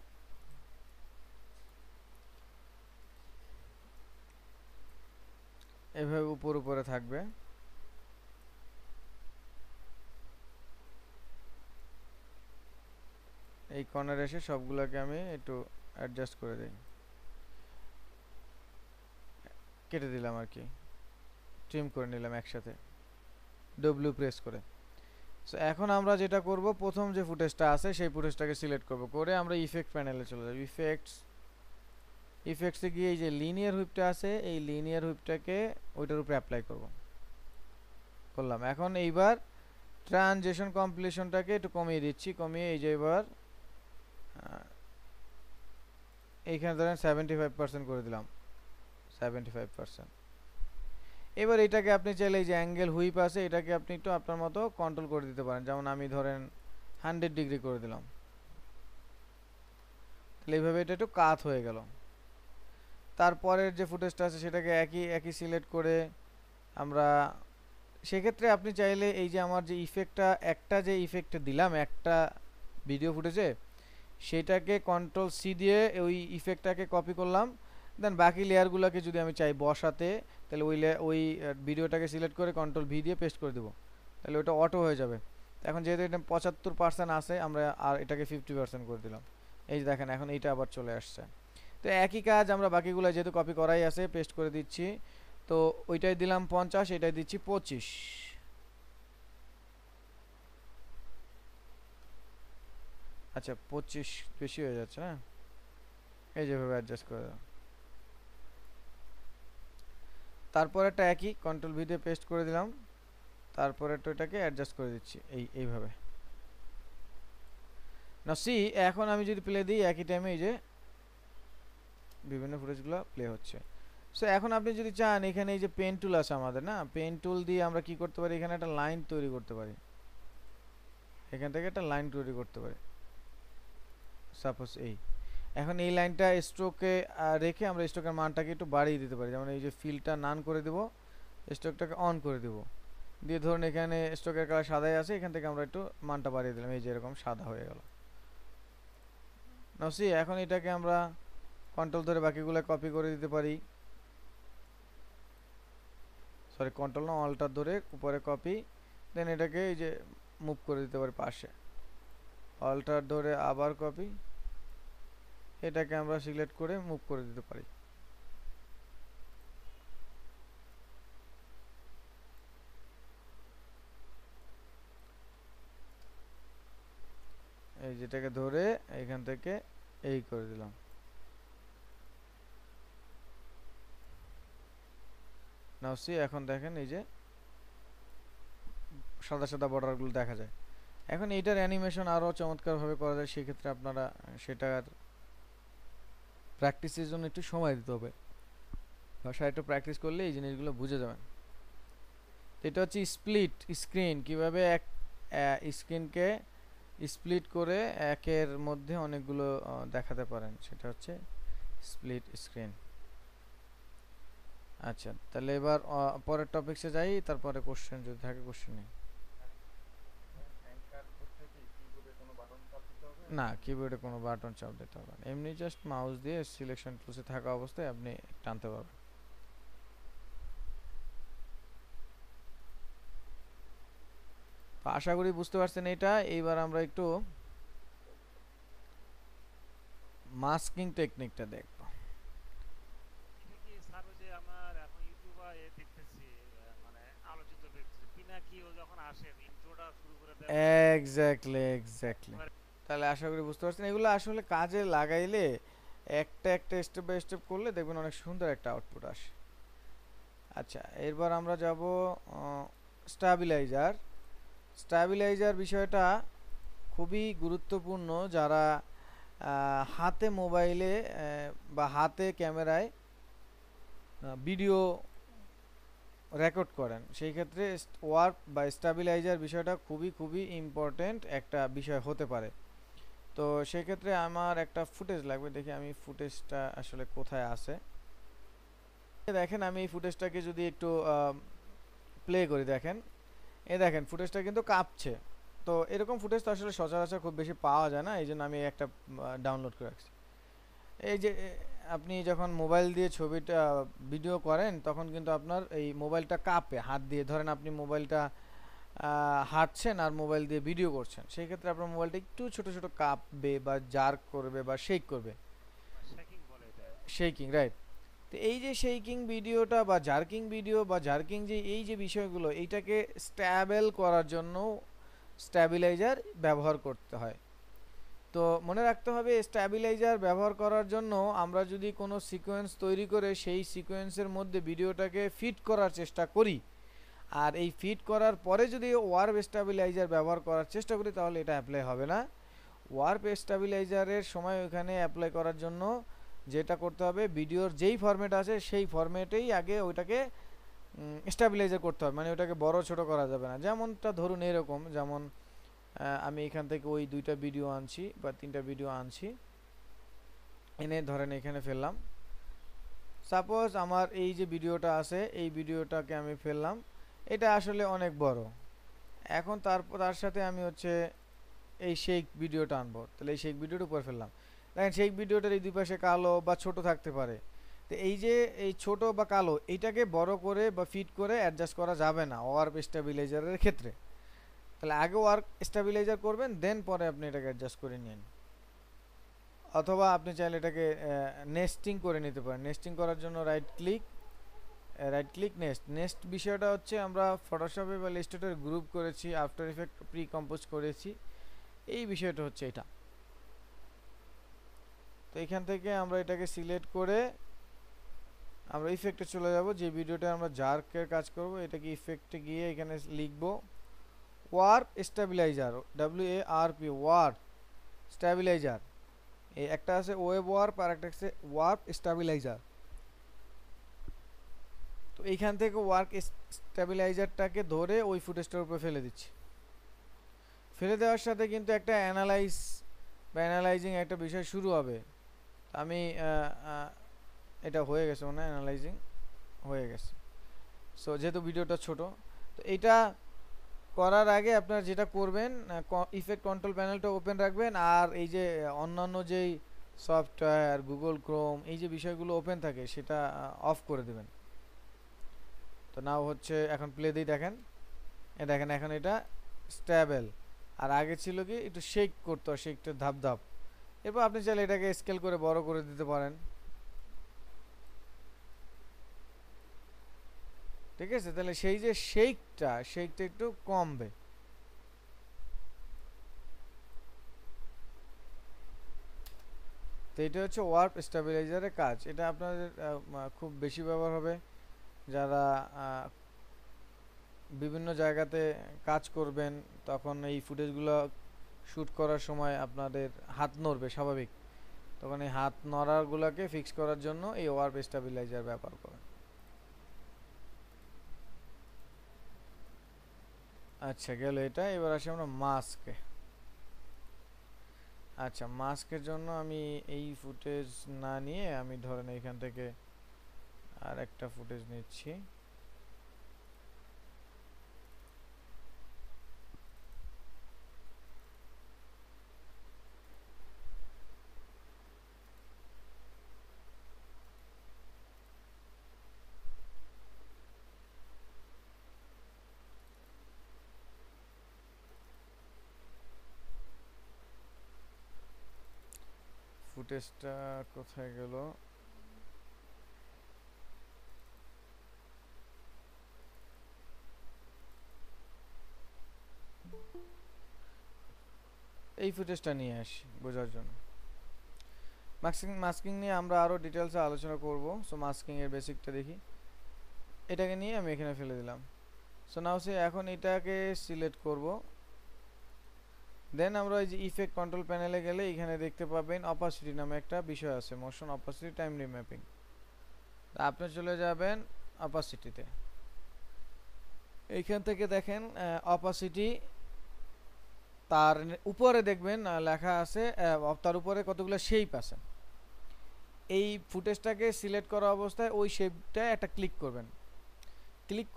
এভাবে উপর উপরে থাকবে। এই কর্নারে এসে সবগুলোকে আমি একটু অ্যাডজাস্ট করে দিই, কেটে দিলাম আর কি, ট্রিম করে নিলাম একসাথে ডব্লিউ প্রেস করে। সো এখন আমরা যেটা করব, প্রথম যে ফুটেজটা আছে সেই ফুটেজটাকে সিলেক্ট করব, করে আমরা ইফেক্ট প্যানেলে চলে যাব। ইফেক্টসে গিয়ে এই যে লিনিয়ার হুইপটা আছে, এই লিনিয়ার হুইপটাকে ওইটার উপরে অ্যাপ্লাই করলাম। এখন এইবার ট্রানজিশন কমপ্লিশনটাকে একটু কমিয়ে দিচ্ছি, কমিয়ে এই যে এবার এইখানে ধরেন 75% করে দিলাম, 75%। এবার এটাকে আপনি চাইলে এই যে অ্যাঙ্গেল হুইপ আছে এটাকে আপনি একটু আপনার মতো কন্ট্রোল করে দিতে পারেন, যেমন আমি ধরেন 100 ডিগ্রি করে দিলাম, তাহলে এইভাবে এটা একটু কাত হয়ে গেল। তারপরের যে ফুটেজটা আছে সেটাকে একই সিলেক্ট করে আমরা, সেক্ষেত্রে আপনি চাইলে এই যে আমার যে ইফেক্টটা, একটা যে ইফেক্টটা দিলাম একটা ভিডিও ফুটেজে, সেটাকে কন্ট্রোল সি দিয়ে ওই ইফেক্টটাকে কপি করলাম, দেন বাকি লেয়ারগুলোকে যদি আমি চাই বসাতে, তাহলে ওই ভিডিওটাকে সিলেক্ট করে কন্ট্রোল ভি দিয়ে পেস্ট করে দেবো, তাহলে ওটা অটো হয়ে যাবে। এখন যেহেতু এটা 75% আছে, আমরা আর এটাকে 50% করে দিলাম। এই যে দেখেন এখন এইটা আবার চলে আসছে। তো একই কাজ আমরা বাকিগুলো যেহেতু কপি করাই আছে পেস্ট করে দিচ্ছি, তো ওইটাই দিলাম 50, এটাই দিচ্ছি 25। আচ্ছা 25 বেশি হয়ে যাচ্ছে না, এই যেভাবে অ্যাডজাস্ট করে দাও। তারপর একটা একই কন্ট্রোল ভি দিয়ে পেস্ট করে দিলাম, তারপরে তো এটাকে অ্যাডজাস্ট করে দিচ্ছি এইভাবে। না সি, এখন আমি যদি প্লে দিই একই টাইমে এই যে বিভিন্ন ফুটেজগুলো প্লে হচ্ছে। সো এখন আপনি যদি চান, এখানে এই যে পেন টুল আছে আমাদের না, পেন টুল দিয়ে আমরা কি করতে পারি, এখানে একটা লাইন তৈরি করতে পারি, এখান থেকে একটা লাইন তৈরি করতে পারি, সাপোজ এখন এই লাইনটা স্ট্রোকে রেখে আমরা স্ট্রোকের মানটাকে একটু বাড়িয়ে দিতে পারি, যেমন এই যে ফিলটা নান করে দেব, স্ট্রোকটাকে অন করে দেব, দিয়ে ধরুন এখানে স্ট্রোকের কালার সাদাই আছে, এখান থেকে আমরা একটু মানটা বাড়িয়ে দিলাম, এই যে এরকম সাদা হয়ে গেল। নাও সি, এখন এটাকে আমরা কন্ট্রোল ধরে বাকিগুলো কপি করে দিতে পারি, সরি কন্ট্রোল না অল্টার ধরে উপরে কপি, দেন এটাকে এই যে মুভ করে দিতে পারি পাশে, অল্টার ধরে আবার কপি, এটাকে আমরা সিলেক্ট করে মুভ করে দিতে পারি। এই যেটাকে ধরে এখান থেকে এই করে দিলাম। নাও সি, এখন দেখেন এই যে সাদা সাদা বর্ডারগুলো দেখা যায়। এখন এইটার অ্যানিমেশন আরও চমৎকারভাবে করা যায়, সেক্ষেত্রে আপনারা সেটার প্র্যাকটিসের জন্য একটু সময় দিতে হবে, ভাষায় একটু প্র্যাকটিস করলে এই জিনিসগুলো বুঝে যাবেন। এটা হচ্ছে স্প্লিট স্ক্রিন, কিভাবে এক স্ক্রিনকে স্প্লিট করে একের মধ্যে অনেকগুলো দেখাতে পারেন, সেটা হচ্ছে স্প্লিট স্ক্রিন। আচ্ছা, তাহলে এবার পরের টপিকসে যাই, তারপরে কোশ্চেন যদি থাকে কোশ্চেন নেই। না, কিবোর্ডে কোনো বাটন চাপ দিতে হবে না, এমনি জাস্ট মাউস দিয়ে সিলেকশন টুলসে থাকা অবস্থায় আপনি টানতে পারবেন। তো আশা করি বুঝতে পারছেন এটা। এইবার আমরা একটু মাস্কিং টেকনিকটা দেখব। এটা কি স্যার ওই যে আমার এখন ইউটিউবে দেখতেছি, মানে আলোচিত দেখতেছি পিনাকি ও যখন আসে ইন্ট্রোটা শুরু করে দেয় এক্স্যাক্টলি। তাহলে আশা করি বুঝতে পারছেন, এগুলো আসলে কাজে লাগাইলে একটা একটা স্টেপ বাই স্টেপ করলে দেখবেন অনেক সুন্দর একটা আউটপুট আসে। আচ্ছা, এরপর আমরা যাব স্টাবিলাইজার। স্টাবিলাইজার বিষয়টা খুবই গুরুত্বপূর্ণ, যারা হাতে মোবাইলে বা হাতে ক্যামেরায় ভিডিও রেকর্ড করেন, সেই ক্ষেত্রে ওয়ার্প বা স্টাবিলাইজার বিষয়টা খুবই খুবই ইম্পর্টেন্ট একটা বিষয় হতে পারে। তো সেই ক্ষেত্রে আমার একটা ফুটেজ লাগবে, দেখি আমি ফুটেজটা আসলে কোথায় আছে। দেখেন আমি এই ফুটেজটাকে যদি একটু প্লে করি, দেখেন দেখেন ফুটেজটা কিন্তু কাঁপছে। তো এরকম ফুটেজ তো আসলে সচরাচর খুব বেশি পাওয়া যায় না, এই জন্য আমি একটা ডাউনলোড করে রাখছি। এই যে আপনি যখন মোবাইল দিয়ে ছবিটা ভিডিও করেন তখন কিন্তু আপনার এই মোবাইলটা কাঁপে, হাত দিয়ে ধরেন আপনি মোবাইলটা হাঁটছেন আর মোবাইল দিয়ে ভিডিও করছেন, সেই ক্ষেত্রে আপনার মোবাইলটা একটু ছোট ছোট কাঁপবে বা জার্ক করবে বা শেক করবে, শেকিং বলে এটা। Shaking, right. তো এই যে শেকিং ভিডিওটা বা জার্কিং ভিডিও বা জার্কিং যে এই যে বিষয়গুলো, এইটাকে স্ট্যাবেল করার জন্য স্ট্যাবিলাইজার ব্যবহার করতে হয়। তো মনে রাখতে হবে স্ট্যাবিলাইজার ব্যবহার করার জন্য আমরা যদি কোনো সিকোয়েন্স তৈরি করে সেই সিকোয়েন্সের মধ্যে ভিডিওটাকে ফিট করার চেষ্টা করি, আর এই ফিট করার পরে যদি ওয়ার্প স্ট্যাবিলাইজার ব্যবহার করার চেষ্টা করি, তাহলে এটা অ্যাপ্লাই হবে না। ওয়ার্প স্ট্যাবিলাইজারের সময় ওখানে অ্যাপ্লাই করার জন্য যেটা করতে হবে, ভিডিওর যেই ফরম্যাট আছে সেই ফরম্যাটেই আগে ওইটাকে স্ট্যাবিলাইজার করতে হবে, মানে ওটাকে বড় ছোট করা যাবে না। যেমনটা ধরুন এরকম, যেমন আমি এখান থেকে ওই 2টা ভিডিও আনছি বা 3টা ভিডিও আনছি, এনে ধরেন এখানে ফেললাম। সাপোজ আমার এই যে ভিডিওটা আছে এই ভিডিওটাকে আমি ফেললাম, এটা আসলে অনেক বড়। এখন তার সাথে আমি হচ্ছে এই শেক ভিডিওটা আনবো, তাহলে এই শেক ভিডিওটার উপর ফেললাম। দেখেন শেক ভিডিওটার এই দুই পাশে কালো বা ছোট থাকতে পারে। তো এই যে এই ছোট বা কালো এইটাকে বড় করে বা ফিট করে অ্যাডজাস্ট করা যাবে না ওয়ার্প স্ট্যাবিলাইজারের ক্ষেত্রে। তাহলে আগে ওয়ার্প স্ট্যাবিলাইজার করবেন, দেন পরে আপনি এটাকে অ্যাডজাস্ট করে নিন। অথবা আপনি চাইলে এটাকে নেস্টিং করে নিতে পারেন। নেস্টিং করার জন্য রাইট ক্লিক নেস্ট বিষয়টা হচ্ছে আমরা ফটোশপে বা ইলাস্ট্রেটরে গ্রুপ করেছি, আফটার ইফেক্ট প্রি কম্পোজ করেছি, এই বিষয়টা হচ্ছে এটা। তো এখান থেকে আমরা এটাকে সিলেক্ট করে আমরা ইফেক্টে চলে যাব, যে ভিডিওটা আমরা জার্কের কাজ করব, এটাকে ইফেক্টে গিয়ে এখানে লিখব warp stabiliser, WARP, warp stabiliser. এই একটা আছে ওয়েব ওয়ার্প আর একটা আছে ওয়ার্প স্ট্যাবিলাইজার। তো এইখান থেকে ওয়ার্প স্ট্যাবিলাইজারটাকে ধরে ওই ফুটেজটার উপরে ফেলে দিচ্ছি। ফেলে দেওয়ার সাথে কিন্তু একটা অ্যানালাইজিং একটা বিষয় শুরু হবে। আমি এটা হয়ে গেছে মনে হয়, অ্যানালাইজিং হয়ে গেছে। সো যেহেতু ভিডিওটা ছোট, তো এটা করার আগে আপনারা যেটা করবেন, ইফেক্ট কন্ট্রোল প্যানেলটা ওপেন রাখবেন, আর এই যে অন্যান্য যেই সফটওয়্যার গুগল ক্রোম এই যে বিষয়গুলো ওপেন থাকে সেটা অফ করে দেবেন। তো নাও হচ্ছে এখন প্লে দিই, দেখেন দেখেন এখন এটা স্ট্যাবেল, আর আগে ছিল কি একটু শেক করতে হয়, শেকটা ধাপ ধাপ। এরপর আপনি চাইলে এটাকে স্কেল করে বড় করে দিতে পারেন, ঠিক আছে। তাহলে সেই যে শেকটা একটু কমবে। তো এটা হচ্ছে ওয়ার্প স্ট্যাবিলাইজারের কাজ। এটা আপনাদের খুব বেশি ব্যবহার হবে যারা বিভিন্ন জায়গাতে কাজ করবেন, তখন এই ফুটেজগুলো শ্যুট করার সময় আপনাদের হাত নড়বে স্বাভাবিক, তখন এই হাত নড়াগুলোকে ফিক্স করার জন্য এই ওয়ার্প স্ট্যাবিলাইজার ব্যবহার করেন। আচ্ছা গেল এটা। এবার আসি আমরা মাস্কে। আচ্ছা মাস্কের জন্য আমি এই ফুটেজ না নিয়ে আমি ধরেন এখান থেকে আর একটা ফুটেজ নিচ্ছি। ফুটেজটা কোথায় গেল? এই ফুটেজটা নিয়ে আসি বোঝার জন্য। মাস্কিং নিয়ে আমরা আরো ডিটেলসে আলোচনা করব। সো মাস্কিং এর বেসিকটা দেখি। এটাকে নিয়ে আমি এখানে ফেলে দিলাম। সো নাও সে এখন এটাকে সিলেক্ট করব, দেন আমরা এই যে ইফেক্ট কন্ট্রোল প্যানেলে গেলে এখানে দেখতে পাবেন অপাসিটি নামে একটা বিষয় আছে, মোশন অপাসিটি টাইম রিম্যাপিং। আপনি চলে যাবেন অপাসিটিতে। এইখান থেকে দেখেন অপাসিটি তার উপরে দেখবেন লেখা আছে, তার উপরে কতগুলো শেপ আছে। এই ফুটেজটাকে সিলেক্ট করা অবস্থায় ওই শেপটায় একটা ক্লিক করবেন। ক্লিক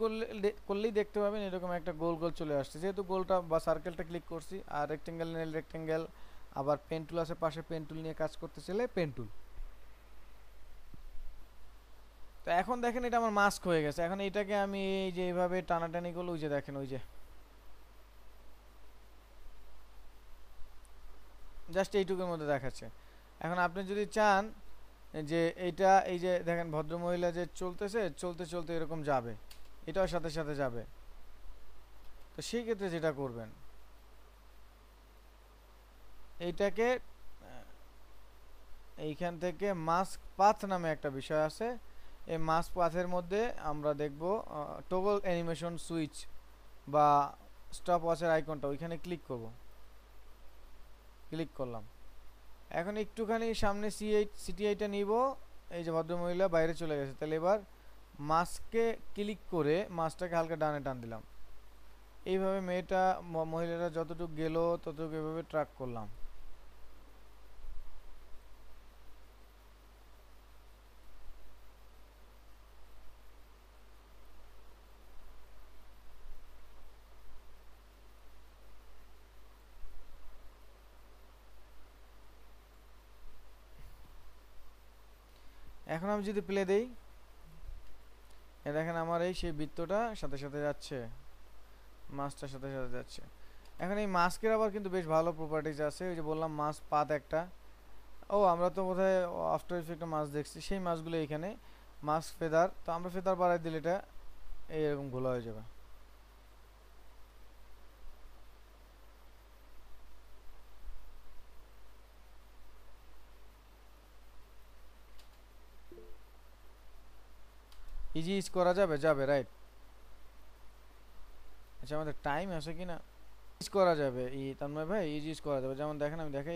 করলেই দেখতে পাবেন এরকম একটা গোল গোল চলে আসছে। যেহেতু গোলটা বা সার্কেলটা ক্লিক করছি, আর রেক্টেঙ্গেল নিয়ে রেক্টেঙ্গেল, আবার পেন টুল আছে পাশে, পেন টুল নিয়ে কাজ করতে চাইলে পেন টুল। তো এখন দেখেন এটা আমার মাস্ক হয়ে গেছে। এখন এটাকে আমি এই যে এইভাবে টানাটানি করলে ওই যে দেখেন ওই যে জাস্ট এইটুকুর মধ্যে দেখাচ্ছে। এখন আপনি যদি চান যে এইটা, এই যে দেখেন ভদ্রমহিলা যে চলতেছে, চলতে চলতে এরকম যাবে, এটাও সাথে সাথে যাবে। তো সেই ক্ষেত্রে যেটা করবেন, এইটাকে এইখান থেকে মাস্ক পাথ নামে একটা বিষয় আছে, এই মাস্ক পাথের মধ্যে আমরা দেখব টগল অ্যানিমেশন সুইচ বা স্টপ ওয়াচের আইকনটা, ওইখানে ক্লিক করব। ক্লিক করলাম। এখন একটুখানি সামনে সিটিআইটা নিব। এই যে ভদ্রমহিলা বাইরে চলে গেছে, তাহলে এবার মাস্কে ক্লিক করে মাস্কটাকে হালকা ডানে টান দিলাম। এইভাবে মহিলাটা যতটুকু গেল ততটুকু এভাবে ট্র্যাক করলাম। এখন আমি যদি প্লে দেই, দেখেন আমার এই সেই বৃত্তটা সাথে সাথে যাচ্ছে, মাস্কটার সাথে সাথে যাচ্ছে। এখন এই মাস্কের আবার কিন্তু বেশ ভালো প্রপার্টিজ আছে। ওই যে বললাম মাস্ক পাত একটা, আমরা তো বোধহয় আফটার ইফেক্টে মাস্ক দেখছি, সেই মাস্কগুলো এখানে। মাস্ক ফেদার, তো আমরা ফেদার বাড়াই দিলে এটা এইরকম ঘোলা হয়ে যাবে। ইজি ইজ করা যাবে, রাইট। আচ্ছা আমাদের টাইম আছে কি না? ইজ করা যাবে, তন্ময় ভাই ইজি ইজ করা যাবে। যেমন দেখেন আমি দেখে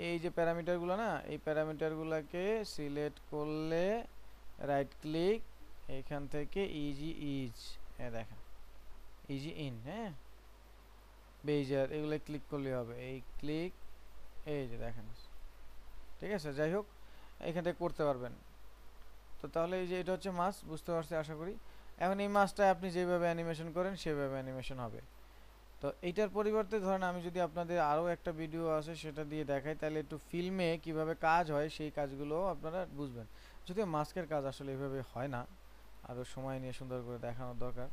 এই যে প্যারামিটারগুলো না, এই প্যারামিটারগুলোকে সিলেক্ট করলে রাইট ক্লিক, এখান থেকে ইজি ইজ, দেখেন ইজি ইন, হ্যাঁ বেজার, এগুলো ক্লিক করলে হবে। এই ক্লিক, এই যে দেখেন, ঠিক আছে। যাই হোক, এখান থেকে করতে পারবেন। তো তাহলে এই যে এটা হচ্ছে মাস, বুঝতে পারছি আশা করি। এখন এই মাসটা আপনি যেভাবে অ্যানিমেশন করেন সেভাবে অ্যানিমেশন হবে। তো এইটার পরিবর্তে ধরেন আমি যদি আপনাদের আরও একটা ভিডিও আছে সেটা দিয়ে দেখাই, তাহলে একটু ফিল্মে কিভাবে কাজ হয় সেই কাজগুলো আপনারা বুঝবেন। যদিও মাস্কের কাজ আসলে এভাবে হয় না, আরও সময় নিয়ে সুন্দর করে দেখানোর দরকার।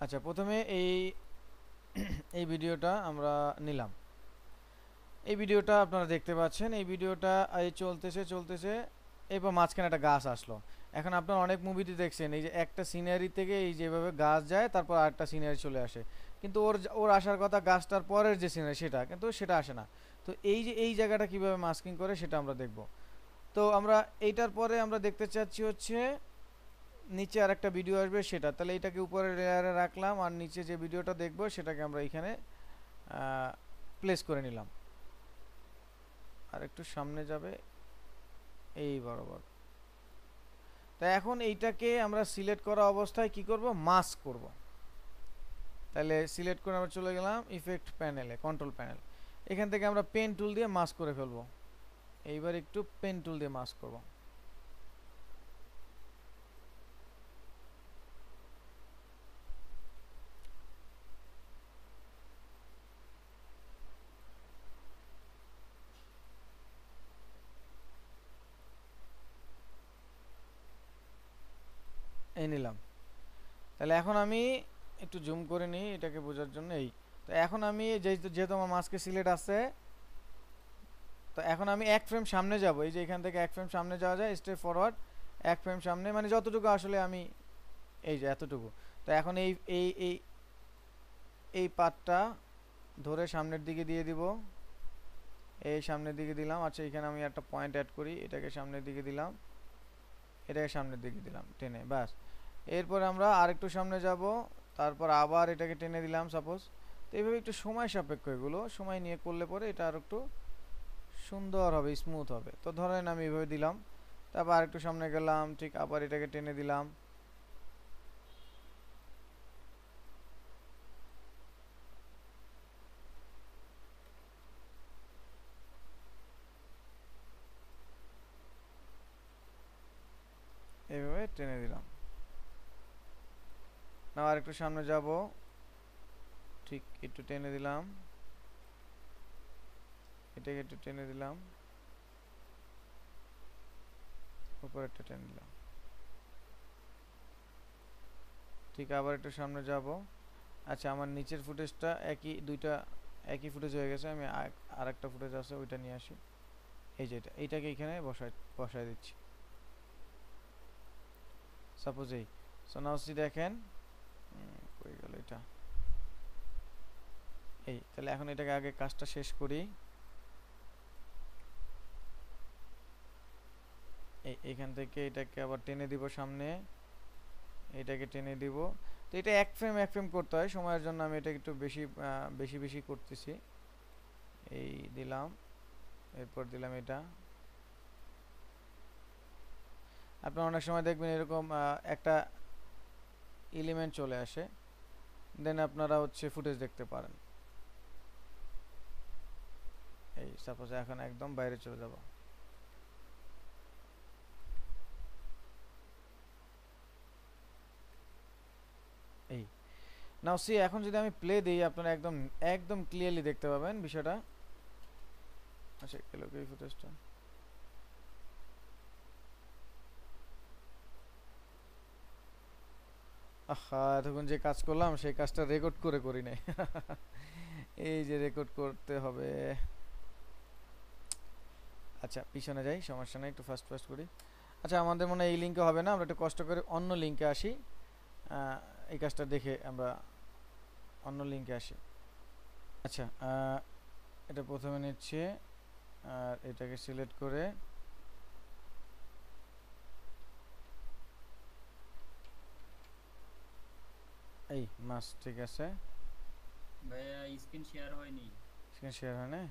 আচ্ছা, প্রথমে এই ভিডিওটা আমরা নিলাম। এই ভিডিওটা আপনারা দেখতে পাচ্ছেন, এই ভিডিওটা এই চলতেছে, এরপর মাঝখানে একটা গাছ আসলো। এখন আপনারা অনেক মুভিতে দেখছেন এই যে একটা সিনারি থেকে এই যেভাবে গাছ যায়, তারপর আরেকটা সিনারি চলে আসে, কিন্তু ওর আসার কথা গাছটার পরের যে সিনারি সেটা, কিন্তু সেটা আসে না। তো এই যে এই জায়গাটা কিভাবে মাস্কিং করে সেটা আমরা দেখব। তো আমরা এইটার পরে আমরা দেখতে চাচ্ছি হচ্ছে নিচে আর একটা ভিডিও আসবে সেটা, তাহলে এটাকে উপরে লেয়ারে রাখলাম, আর নিচে যে ভিডিওটা দেখব সেটাকে আমরা এখানে প্লেস করে নিলাম। আর একটু সামনে যাবে এই বরাবর। তা এখন এইটাকে আমরা সিলেক্ট করা অবস্থায় কি করব, মাস্ক করব। তাহলে সিলেক্ট করে আমরা চলে গেলাম ইফেক্ট প্যানেলে, কন্ট্রোল প্যানেল। এখান থেকে আমরা পেন টুল দিয়ে মাস্ক করে ফেলবো। এইবার একটু পেন টুল দিয়ে মাস্ক করব। এই নিলাম। তাহলে এখন আমি একটু জুম করে নিই এটাকে বোঝার জন্য। তো এখন আমি যেহেতু আমার মাস্কে সিলেক্ট আছে, তো এখন আমি এক ফ্রেম সামনে যাব। এই যে এখান থেকে এক ফ্রেম সামনে যাওয়া যায়, স্টেপ ফরওয়ার্ড, এক ফ্রেম সামনে, মানে যতটুকু আসলে আমি, এই যে এতটুকু। তো এখন এই পাতটা ধরে সামনের দিকে দিয়ে দিব, এই সামনের দিকে দিলাম। আচ্ছা, এখানে আমি একটা পয়েন্ট অ্যাড করি, এটাকে সামনের দিকে দিলাম, এটাকে সামনের দিকে দিলাম টেনে, বাস। এরপর আমরা আরেকটু সামনে যাব, তারপর আবার এটাকে টেনে দিলাম সাপোজ। তো এইভাবে একটু সময় সাপেক্ষ, এগুলো সময় নিয়ে করলে পরে এটা আর একটু সুন্দর হবে, স্মুথ হবে। তো ধরেন আমি এইভাবে দিলাম, তারপর আরেকটু সামনে গেলাম, ঠিক আবার এটাকে টেনে দিলাম, টেনে দিলাম। না আর একটু সামনে যাব, ঠিক একটু টেনে দিলাম, এটাকে একটু টেনে দিলাম, উপরেরটা টেনে দিলাম। ঠিক আবার একটু সামনে যাব। আচ্ছা আমার নিচের ফুটেজটা একই, দুইটা একই ফুটেজ হয়ে গেছে, আমি আর একটা ফুটেজ আছে ওইটা নিয়ে আসি। এই যে এইটাকে এখানে বসায় দিচ্ছি সাপোজ এই। সো নাও সি দেখেন কই গেল এটা, এই তাহলে এখন এটাকে আগে কাজটা শেষ করি। এইখান থেকে এটাকে আবার টেনে দিব সামনে, এটাকে টেনে দিব। তো এটা এক ফ্রেম করতে হয়, সময়ের জন্য আমি এটা একটু বেশি বেশি করতেছি। এই দিলাম, এরপর দিলাম এটা। আপনারা অনেক সময় দেখবেন এরকম একটা এলিমেন্ট চলে আসে, দেন আপনারা হচ্ছে ফুটেজ দেখতে পারেন। এই সাপোজ এখন একদম বাইরে চলে যাব। এই নাও সি এখন যদি আমি প্লে দিই আপনারা একদম একদম ক্লিয়ারলি দেখতে পাবেন বিষয়টা। আচ্ছা এলো কি ফুটেজটা, আহা এতক্ষণ যে কাজ করলাম সেই কাজটা রেকর্ড করে করি নাই। এই যে রেকর্ড করতে হবে। আচ্ছা পিছনে যাই, সমস্যা নেই, একটু ফাস্ট ফাস্ট করি। আচ্ছা আমাদের মনে হয় এই লিঙ্কে হবে না, আমরা একটু কষ্ট করে অন্য লিঙ্কে আসি। এই কাজটা দেখে আমরা অন্য লিঙ্কে আসি। আচ্ছা এটা প্রথমে নিচ্ছে, আর এটাকে সিলেক্ট করে এই মাস, ঠিক আছে। ভাইয়া স্ক্রিন শেয়ার হয়নি। স্ক্রিন শেয়ার হয় না,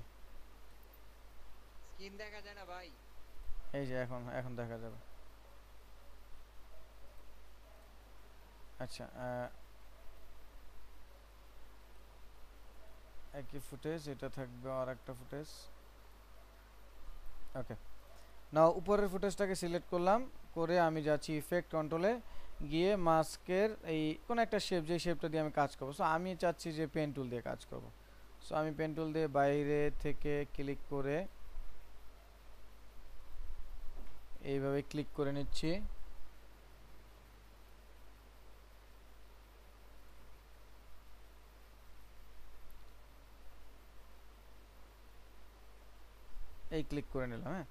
স্ক্রিন দেখা যায় না ভাই। এই যে এখন এখন দেখা যাবে। আচ্ছা একই ফুটেজ, এটা থাকবে আর একটা ফুটেজ। ওকে নাও উপরের ফুটেজটাকে সিলেক্ট করলাম, করে আমি যাচ্ছি ইফেক্ট কন্ট্রোলে, গিয়ে মাস্কের এই কোন একটা শেপ, যে শেপটা দিয়ে আমি কাজ করব। সো আমি চাচ্ছি যে পেন টুল দিয়ে কাজ করব। সো আমি পেন টুল দিয়ে বাইরে থেকে ক্লিক করে এইভাবে ক্লিক করে নিচ্ছি। এই ক্লিক করে নিলাম। হ্যাঁ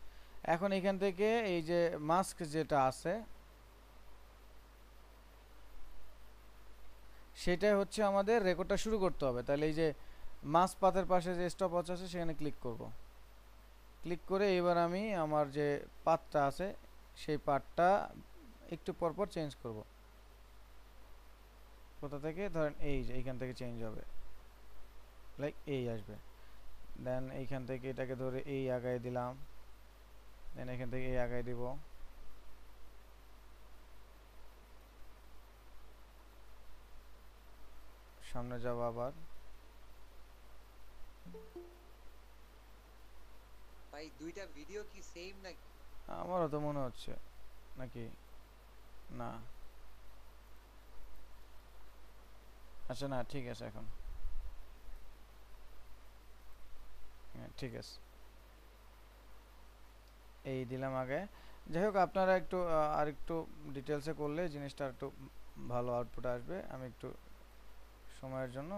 এখন এখান থেকে এই যে মাস্ক যেটা আছে সেটাই হচ্ছে আমাদের রেকর্ডটা শুরু করতে হবে। তাহলে এই যে মাস্ক পাতের পাশে যে স্টপ ওয়াচ আছে সেখানে ক্লিক করব। ক্লিক করে এবার আমি আমার যে পাতটা আছে সেই পাতটা একটু পরপর চেঞ্জ করব। কোথা থেকে ধরেন এই যে এইখান থেকে চেঞ্জ হবে, লাইক এই আসবে। দেন এইখান থেকে এটাকে ধরে এই আগায় দিলাম, দেন এখান থেকে এই আগায় দিব। সামনে যাব আবার, ভাই দুইটা ভিডিও কি সেম নাকি? আমারও তো মনে হচ্ছে নাকি না। আচ্ছা না ঠিক আছে, এখন হ্যাঁ ঠিক আছে, এই দিলাম আগে। যাই হোক আপনারা একটু আর একটু ডিটেলসে করলে জিনিসটা একটু ভালো আউটপুট আসবে। আমি একটু সময়ের জন্য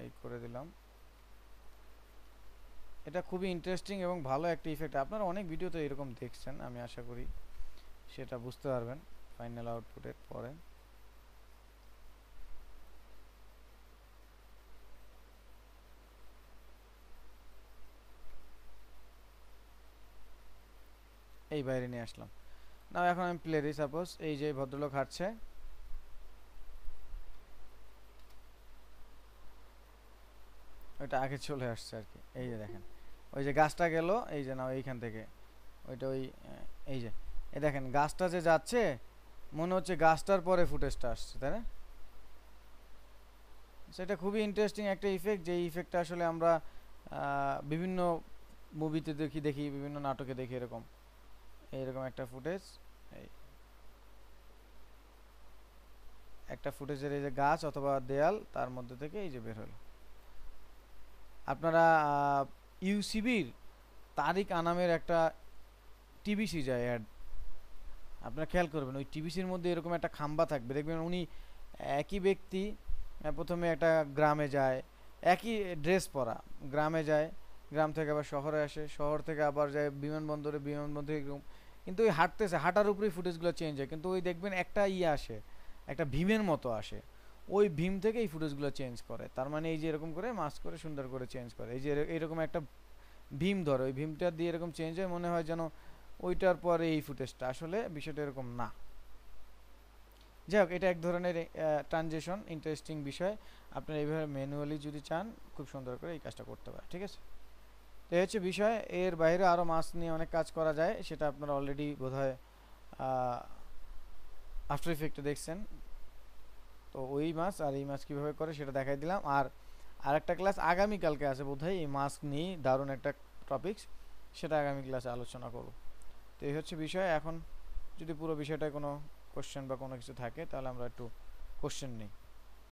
এই করে দিলাম। এটা খুবই ইন্টারেস্টিং এবং ভালো একটা ইফেক্ট। আপনারা অনেক ভিডিওতে এরকম দেখছেন, আমি আশা করি সেটা বুঝতে পারবেন ফাইনাল আউটপুটের পরে। এই বাইরে নিয়ে আসলাম। না এখন আমি প্লে দিই, সাপোজ এই যে ভদ্রলোক হাঁটছে, ওইটা আগে চলে আসছে আর কি। এই যে দেখেন ওই যে গাছটা গেল, এই যে না এইখান থেকে ওইটা ওই এই যে এই দেখেন গাছটা যে যাচ্ছে মনে হচ্ছে গাছটার পরে ফুটেজটা আসছে, তাই না? সেটা খুবই ইন্টারেস্টিং একটা ইফেক্ট, যে ইফেক্টটা আসলে আমরা বিভিন্ন মুভিতে দেখি, বিভিন্ন নাটকে দেখি এরকম এইরকম একটা ফুটেজ। এই একটা ফুটেজের এই যে গাছ অথবা দেয়াল, তার মধ্যে থেকে এই যে বের হলো। আপনারা ইউসিবির তারিক আনামের একটা টিবিসি যায় অ্যাড, আপনারা খেয়াল করবেন ওই টিবিসির মধ্যে এরকম একটা খাম্বা থাকবে, দেখবেন উনি একই ব্যক্তি প্রথমে একটা গ্রামে যায়, একই ড্রেস পরা, গ্রামে যায়, গ্রাম থেকে আবার শহরে আসে, শহর থেকে আবার যায় বিমানবন্দরে, বিমানবন্দরে এরকম, কিন্তু ওই হাঁটতেছে, হাঁটার উপরেই ফুটেজগুলো চেঞ্জ হয়, কিন্তু ওই দেখবেন একটা আসে, একটা ভীমের মতো আসে, ওই ভীম থেকে এই ফুটেজগুলো চেঞ্জ করে। তার মানে এই যে এরকম করে মাস্ক করে সুন্দর করে চেঞ্জ করে, এই যে এরকম একটা ভীম ধরে, ওই ভীমটা দিয়ে এরকম চেঞ্জ হয়, মনে হয় যেন ওইটার পরে এই ফুটেজটা, আসলে বিষয়টা এরকম না। যাই হোক, এটা এক ধরনের ট্রানজিশন, ইন্টারেস্টিং বিষয়। আপনারা এইভাবে ম্যানুয়ালি যদি চান খুব সুন্দর করে এই কাজটা করতে পারেন, ঠিক আছে। তো এই হচ্ছে বিষয়। এর বাইরে আরও মাস্ক নিয়ে অনেক কাজ করা যায়, সেটা আপনারা অলরেডি বোধহয় আফটার ইফেক্টে দেখছেন। তো ওই মাস্ক আর এই মাস্ক কীভাবে করে সেটা দেখাই দিলাম। আর আরেকটা ক্লাস আগামীকালকে আছে বোধহয় এই মাস্ক নিয়ে, দারুণ একটা টপিকস, সেটা আগামী ক্লাসে আলোচনা করব। তো এই হচ্ছে বিষয়। এখন যদি পুরো বিষয়টায় কোনো কোশ্চেন বা কোনো কিছু থাকে তাহলে আমরা একটু কোশ্চেন নিই।